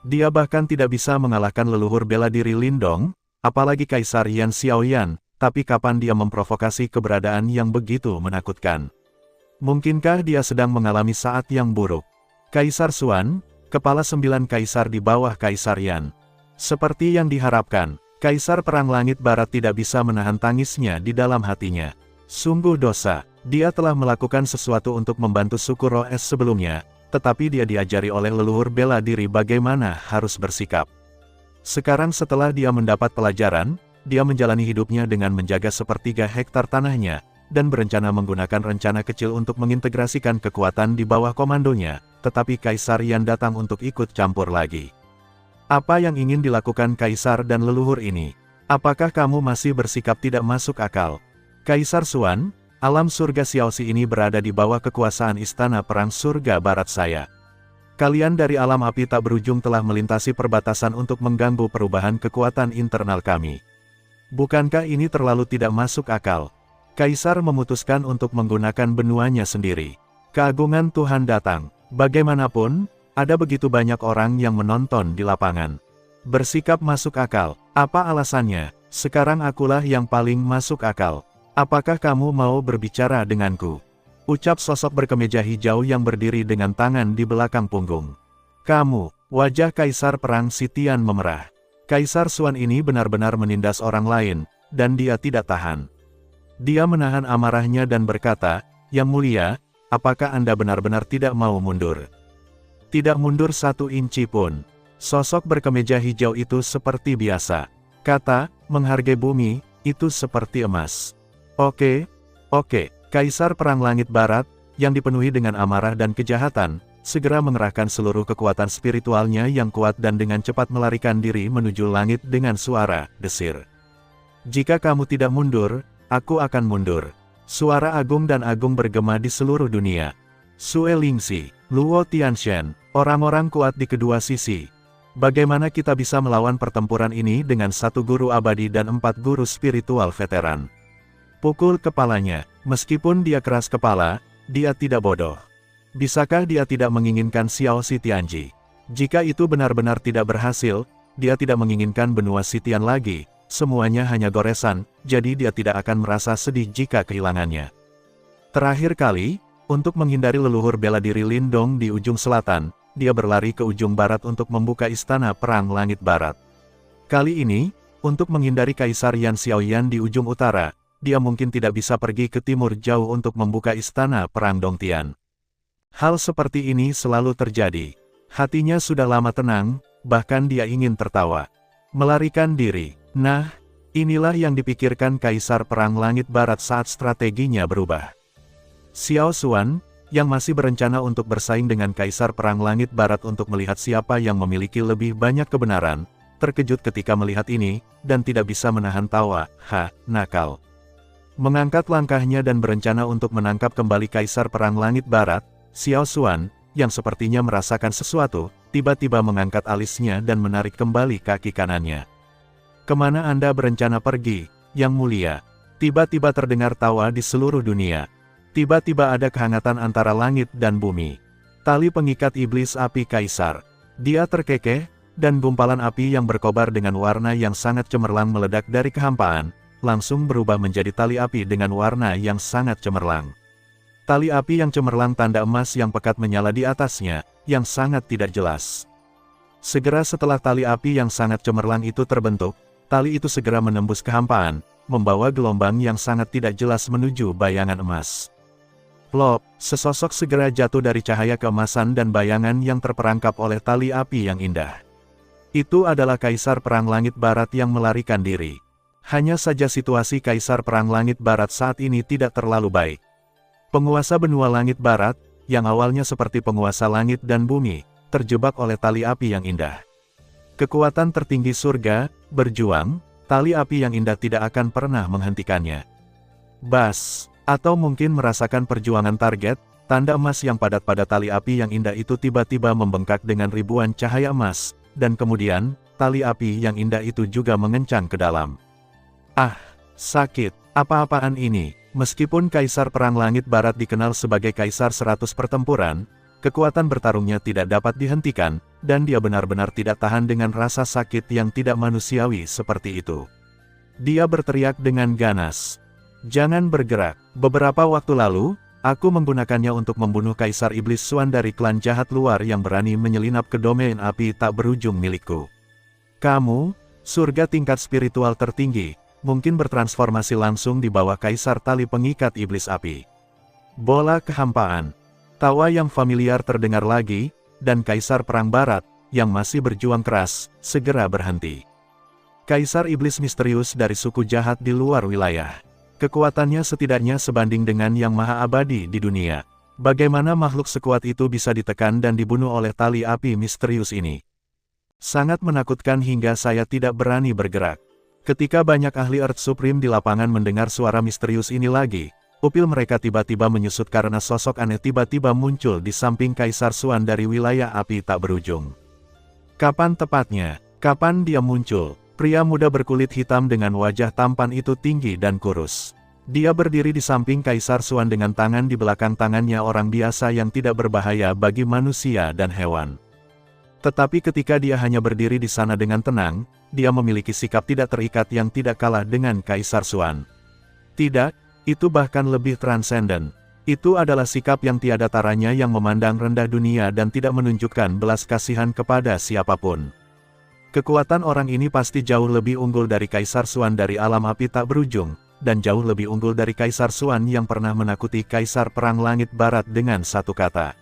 Speaker 1: Dia bahkan tidak bisa mengalahkan leluhur bela diri Lindong, apalagi Kaisar Yan Xiaoyan, tapi kapan dia memprovokasi keberadaan yang begitu menakutkan? Mungkinkah dia sedang mengalami saat yang buruk? Kaisar Xuan, kepala 9 kaisar di bawah Kaisar Yan. Seperti yang diharapkan, Kaisar Perang Langit Barat tidak bisa menahan tangisnya di dalam hatinya. Sungguh dosa, dia telah melakukan sesuatu untuk membantu suku Roes sebelumnya, tetapi dia diajari oleh leluhur bela diri bagaimana harus bersikap. Sekarang setelah dia mendapat pelajaran, dia menjalani hidupnya dengan menjaga 1/3 hektar tanahnya, dan berencana menggunakan rencana kecil untuk mengintegrasikan kekuatan di bawah komandonya, tetapi Kaisar Yan datang untuk ikut campur lagi. Apa yang ingin dilakukan Kaisar dan leluhur ini? Apakah kamu masih bersikap tidak masuk akal? Kaisar Xuan, alam surga Xiaoxi ini berada di bawah kekuasaan Istana Perang Surga Barat saya. Kalian dari alam api tak berujung telah melintasi perbatasan untuk mengganggu perubahan kekuatan internal kami. Bukankah ini terlalu tidak masuk akal? Kaisar memutuskan untuk menggunakan benuanya sendiri. Keagungan Tuhan datang. Bagaimanapun, ada begitu banyak orang yang menonton di lapangan. Bersikap masuk akal. Apa alasannya? Sekarang akulah yang paling masuk akal. Apakah kamu mau berbicara denganku? Ucap sosok berkemeja hijau yang berdiri dengan tangan di belakang punggung. Kamu, wajah Kaisar Perang Sitian memerah. Kaisar Xuan ini benar-benar menindas orang lain, dan dia tidak tahan. Dia menahan amarahnya dan berkata, Yang Mulia, apakah Anda benar-benar tidak mau mundur? Tidak mundur 1 inci pun. Sosok berkemeja hijau itu seperti biasa. Kata, menghargai bumi, itu seperti emas. Oke. Kaisar Perang Langit Barat, yang dipenuhi dengan amarah dan kejahatan, segera mengerahkan seluruh kekuatan spiritualnya yang kuat dan dengan cepat melarikan diri menuju langit dengan suara desir. Jika kamu tidak mundur, aku akan mundur. Suara agung dan agung bergema di seluruh dunia. Sue Lingxi, Luo Tianshan, orang-orang kuat di kedua sisi. Bagaimana kita bisa melawan pertempuran ini dengan 1 guru abadi dan 4 guru spiritual veteran? Pukul kepalanya, meskipun dia keras kepala, dia tidak bodoh. Bisakah dia tidak menginginkan Xiao Sitianji? Jika itu benar-benar tidak berhasil, dia tidak menginginkan benua Sitian lagi, semuanya hanya goresan, jadi dia tidak akan merasa sedih jika kehilangannya. Terakhir kali, untuk menghindari leluhur bela diri Lindong di ujung selatan, dia berlari ke ujung barat untuk membuka istana Perang Langit Barat. Kali ini, untuk menghindari Kaisar Yan Xiaoyan di ujung utara, dia mungkin tidak bisa pergi ke timur jauh untuk membuka istana Perang Dongtian. Hal seperti ini selalu terjadi. Hatinya sudah lama tenang, bahkan dia ingin tertawa. Melarikan diri. Nah, inilah yang dipikirkan Kaisar Perang Langit Barat saat strateginya berubah. Xiao Xuan, yang masih berencana untuk bersaing dengan Kaisar Perang Langit Barat untuk melihat siapa yang memiliki lebih banyak kebenaran, terkejut ketika melihat ini, dan tidak bisa menahan tawa. Nakal. Mengangkat langkahnya dan berencana untuk menangkap kembali Kaisar Perang Langit Barat, Xiao Xuan, yang sepertinya merasakan sesuatu, tiba-tiba mengangkat alisnya dan menarik kembali kaki kanannya. Kemana Anda berencana pergi, Yang Mulia? Tiba-tiba terdengar tawa di seluruh dunia. Tiba-tiba ada kehangatan antara langit dan bumi. Tali pengikat iblis api Kaisar. Dia terkekeh, dan gumpalan api yang berkobar dengan warna yang sangat cemerlang meledak dari kehampaan, langsung berubah menjadi tali api dengan warna yang sangat cemerlang. Tali api yang cemerlang tanda emas yang pekat menyala di atasnya, yang sangat tidak jelas. Segera setelah tali api yang sangat cemerlang itu terbentuk, tali itu segera menembus kehampaan, membawa gelombang yang sangat tidak jelas menuju bayangan emas. Plop, sesosok segera jatuh dari cahaya keemasan dan bayangan yang terperangkap oleh tali api yang indah. Itu adalah Kaisar Perang Langit Barat yang melarikan diri. Hanya saja situasi Kaisar Perang Langit Barat saat ini tidak terlalu baik. Penguasa benua Langit Barat, yang awalnya seperti penguasa langit dan bumi, terjebak oleh tali api yang indah. Kekuatan tertinggi surga, berjuang, tali api yang indah tidak akan pernah menghentikannya. Bas, atau mungkin merasakan perjuangan target, tanda emas yang padat pada tali api yang indah itu tiba-tiba membengkak dengan ribuan cahaya emas, dan kemudian, tali api yang indah itu juga mengencang ke dalam. Sakit, apa-apaan ini? Meskipun Kaisar Perang Langit Barat dikenal sebagai Kaisar 100 pertempuran, kekuatan bertarungnya tidak dapat dihentikan, dan dia benar-benar tidak tahan dengan rasa sakit yang tidak manusiawi seperti itu. Dia berteriak dengan ganas. Jangan bergerak. Beberapa waktu lalu, aku menggunakannya untuk membunuh Kaisar Iblis Xuan dari klan jahat luar yang berani menyelinap ke domain api tak berujung milikku. Kamu, surga tingkat spiritual tertinggi, mungkin bertransformasi langsung di bawah Kaisar Tali Pengikat Iblis Api. Bola kehampaan. Tawa yang familiar terdengar lagi, dan Kaisar Perang Barat, yang masih berjuang keras, segera berhenti. Kaisar Iblis misterius dari suku jahat di luar wilayah. Kekuatannya setidaknya sebanding dengan yang maha abadi di dunia. Bagaimana makhluk sekuat itu bisa ditekan dan dibunuh oleh tali api misterius ini? Sangat menakutkan hingga saya tidak berani bergerak. Ketika banyak ahli Earth Supreme di lapangan mendengar suara misterius ini lagi, pupil mereka tiba-tiba menyusut karena sosok aneh tiba-tiba muncul di samping Kaisar Xuan dari wilayah api tak berujung. Kapan tepatnya? Kapan dia muncul? Pria muda berkulit hitam dengan wajah tampan itu tinggi dan kurus. Dia berdiri di samping Kaisar Xuan dengan tangan di belakang tangannya orang biasa yang tidak berbahaya bagi manusia dan hewan. Tetapi ketika dia hanya berdiri di sana dengan tenang, dia memiliki sikap tidak terikat yang tidak kalah dengan Kaisar Xuan. Tidak, itu bahkan lebih transenden. Itu adalah sikap yang tiada taranya yang memandang rendah dunia dan tidak menunjukkan belas kasihan kepada siapapun. Kekuatan orang ini pasti jauh lebih unggul dari Kaisar Xuan dari alam api tak berujung, dan jauh lebih unggul dari Kaisar Xuan yang pernah menakuti Kaisar Perang Langit Barat dengan satu kata.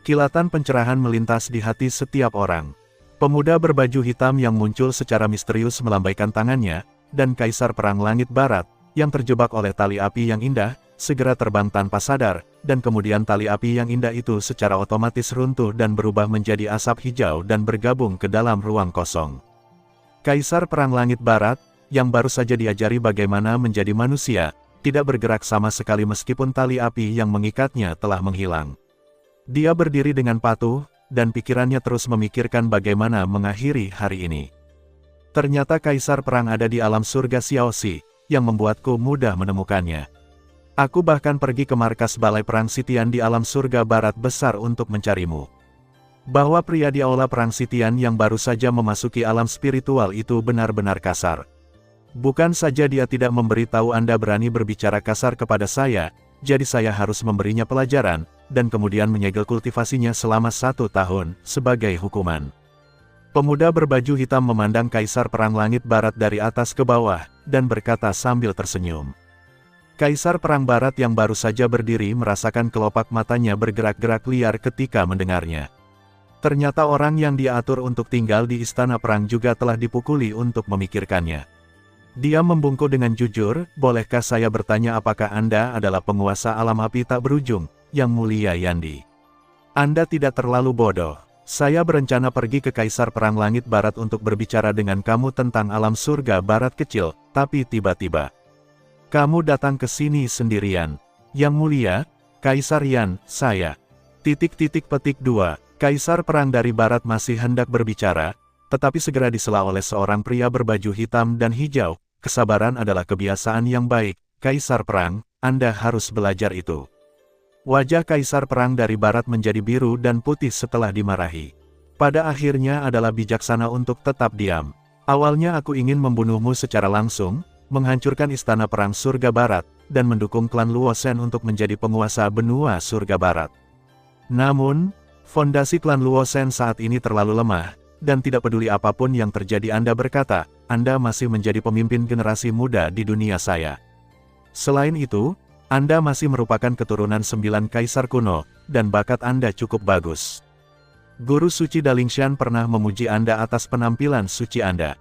Speaker 1: Kilatan pencerahan melintas di hati setiap orang. Pemuda berbaju hitam yang muncul secara misterius melambaikan tangannya, dan Kaisar Perang Langit Barat, yang terjebak oleh tali api yang indah, segera terbang tanpa sadar, dan kemudian tali api yang indah itu secara otomatis runtuh dan berubah menjadi asap hijau dan bergabung ke dalam ruang kosong. Kaisar Perang Langit Barat, yang baru saja diajari bagaimana menjadi manusia, tidak bergerak sama sekali meskipun tali api yang mengikatnya telah menghilang. Dia berdiri dengan patuh, dan pikirannya terus memikirkan bagaimana mengakhiri hari ini. Ternyata Kaisar Perang ada di alam surga Xiaoxi, yang membuatku mudah menemukannya. Aku bahkan pergi ke markas Balai Perang Sitian di alam surga barat besar untuk mencarimu. Bahwa pria di aula Perang Sitian yang baru saja memasuki alam spiritual itu benar-benar kasar. Bukan saja dia tidak memberitahu Anda berani berbicara kasar kepada saya, jadi saya harus memberinya pelajaran, dan kemudian menyegel kultivasinya selama 1 tahun, sebagai hukuman. Pemuda berbaju hitam memandang Kaisar Perang Langit Barat dari atas ke bawah, dan berkata sambil tersenyum. Kaisar Perang Barat yang baru saja berdiri merasakan kelopak matanya bergerak-gerak liar ketika mendengarnya. Ternyata orang yang dia atur untuk tinggal di Istana Perang juga telah dipukuli untuk memikirkannya. Dia membungkuk dengan jujur, bolehkah saya bertanya apakah Anda adalah penguasa alam api tak berujung, Yang Mulia Yandi? Anda tidak terlalu bodoh. Saya berencana pergi ke Kaisar Perang Langit Barat untuk berbicara dengan kamu tentang alam surga barat kecil, tapi tiba-tiba kamu datang ke sini sendirian. Yang Mulia, Kaisar Yan, saya. Petik 2. Kaisar Perang dari Barat masih hendak berbicara, tetapi segera disela oleh seorang pria berbaju hitam dan hijau. Kesabaran adalah kebiasaan yang baik, Kaisar Perang, Anda harus belajar itu. Wajah Kaisar Perang dari Barat menjadi biru dan putih setelah dimarahi. Pada akhirnya adalah bijaksana untuk tetap diam. Awalnya aku ingin membunuhmu secara langsung, menghancurkan Istana Perang Surga Barat, dan mendukung klan Luosen untuk menjadi penguasa benua Surga Barat. Namun, fondasi klan Luosen saat ini terlalu lemah, dan tidak peduli apapun yang terjadi Anda berkata, Anda masih menjadi pemimpin generasi muda di dunia saya. Selain itu, Anda masih merupakan keturunan 9 kaisar kuno, dan bakat Anda cukup bagus. Guru suci Dalingshan pernah memuji Anda atas penampilan suci Anda.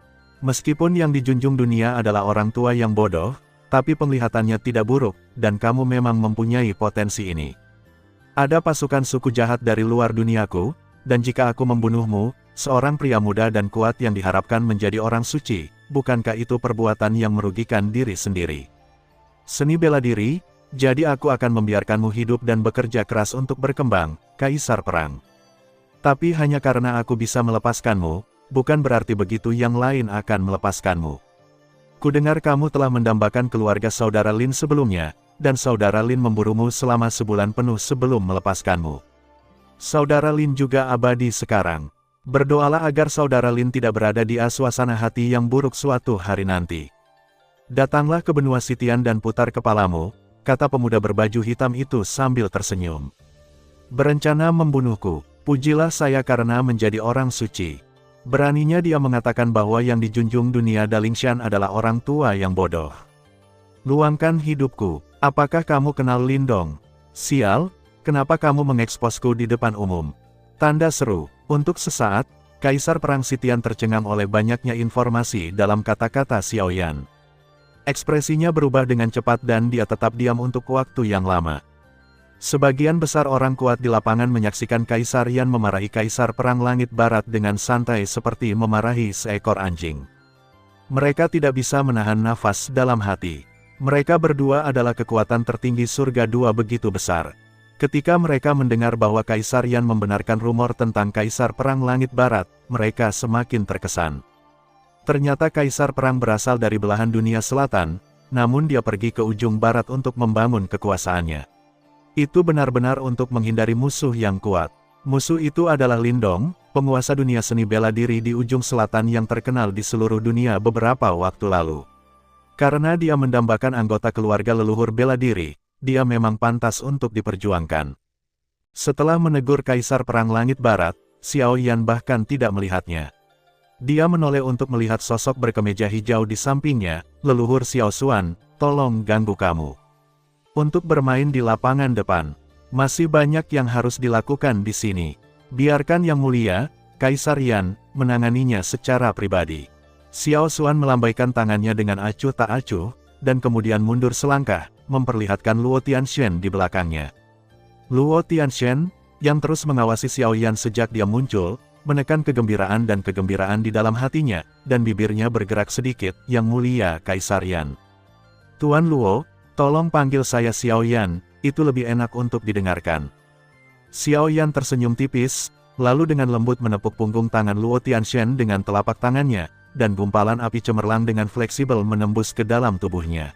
Speaker 1: Meskipun yang dijunjung dunia adalah orang tua yang bodoh, tapi penglihatannya tidak buruk, dan kamu memang mempunyai potensi ini. Ada pasukan suku jahat dari luar duniaku, dan jika aku membunuhmu, seorang pria muda dan kuat yang diharapkan menjadi orang suci, bukankah itu perbuatan yang merugikan diri sendiri? Seni bela diri, jadi aku akan membiarkanmu hidup dan bekerja keras untuk berkembang, Kaisar Perang. Tapi hanya karena aku bisa melepaskanmu, bukan berarti begitu yang lain akan melepaskanmu. Kudengar kamu telah mendambakan keluarga saudara Lin sebelumnya, dan saudara Lin memburumu selama sebulan penuh sebelum melepaskanmu. Saudara Lin juga abadi sekarang. Berdoalah agar saudara Lin tidak berada di suasana hati yang buruk suatu hari nanti. Datanglah ke benua Sitian dan putar kepalamu, kata pemuda berbaju hitam itu sambil tersenyum. Berencana membunuhku, pujilah saya karena menjadi orang suci. Beraninya dia mengatakan bahwa yang dijunjung dunia Dalingshan adalah orang tua yang bodoh. Luangkan hidupku, apakah kamu kenal Lindong? Sial, kenapa kamu mengeksposku di depan umum? Tanda seru. Untuk sesaat, Kaisar Perang Sitian tercengang oleh banyaknya informasi dalam kata-kata Xiaoyan. Ekspresinya berubah dengan cepat dan dia tetap diam untuk waktu yang lama. Sebagian besar orang kuat di lapangan menyaksikan Kaisar Yan memarahi Kaisar Perang Langit Barat dengan santai seperti memarahi seekor anjing. Mereka tidak bisa menahan nafas dalam hati. Mereka berdua adalah kekuatan tertinggi surga dua begitu besar. Ketika mereka mendengar bahwa Kaisar Yan membenarkan rumor tentang Kaisar Perang Langit Barat, mereka semakin terkesan. Ternyata kaisar perang berasal dari belahan dunia selatan, namun dia pergi ke ujung barat untuk membangun kekuasaannya. Itu benar-benar untuk menghindari musuh yang kuat. Musuh itu adalah Lindong, penguasa dunia seni bela diri di ujung selatan yang terkenal di seluruh dunia beberapa waktu lalu. Karena dia mendambakan anggota keluarga leluhur bela diri, dia memang pantas untuk diperjuangkan. Setelah menegur kaisar perang langit barat, Xiao Yan bahkan tidak melihatnya. Dia menoleh untuk melihat sosok berkemeja hijau di sampingnya, leluhur Xiao Xuan, tolong ganggu kamu. Untuk bermain di lapangan depan. Masih banyak yang harus dilakukan di sini. Biarkan Yang Mulia, Kaisar Yan, menanganinya secara pribadi. Xiao Xuan melambaikan tangannya dengan acuh tak acuh, dan kemudian mundur selangkah, memperlihatkan Luo Tianxian di belakangnya. Luo Tianxian, yang terus mengawasi Xiao Yan sejak dia muncul, menekan kegembiraan di dalam hatinya, dan bibirnya bergerak sedikit, Yang Mulia Kaisar Yan. Tuan Luo, tolong panggil saya Xiao Yan, itu lebih enak untuk didengarkan. Xiao Yan tersenyum tipis, lalu dengan lembut menepuk punggung tangan Luo Tianxian dengan telapak tangannya, dan gumpalan api cemerlang dengan fleksibel menembus ke dalam tubuhnya.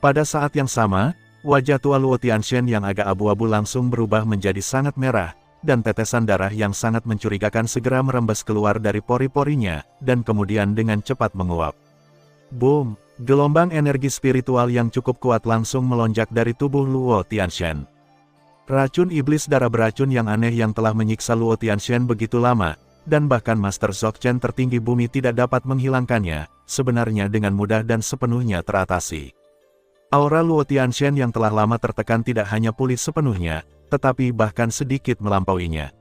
Speaker 1: Pada saat yang sama, wajah tua Luo Tianxian yang agak abu-abu langsung berubah menjadi sangat merah, dan tetesan darah yang sangat mencurigakan segera merembes keluar dari pori-porinya, dan kemudian dengan cepat menguap. Boom! Gelombang energi spiritual yang cukup kuat langsung melonjak dari tubuh Luo Tianxian. Racun iblis darah beracun yang aneh yang telah menyiksa Luo Tianxian begitu lama, dan bahkan Master Dzogchen tertinggi bumi tidak dapat menghilangkannya, sebenarnya dengan mudah dan sepenuhnya teratasi. Aura Luo Tianxian yang telah lama tertekan tidak hanya pulih sepenuhnya, tetapi bahkan sedikit melampauinya.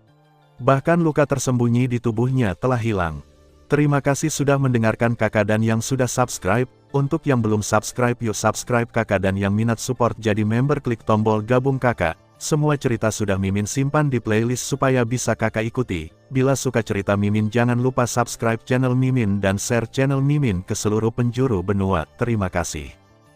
Speaker 1: Bahkan luka tersembunyi di tubuhnya telah hilang. Terima kasih sudah mendengarkan kakak dan yang sudah subscribe. Untuk yang belum subscribe yuk subscribe kakak dan yang minat support jadi member klik tombol gabung kakak. Semua cerita sudah Mimin simpan di playlist supaya bisa kakak ikuti. Bila suka cerita Mimin jangan lupa subscribe channel Mimin dan share channel Mimin ke seluruh penjuru benua. Terima kasih.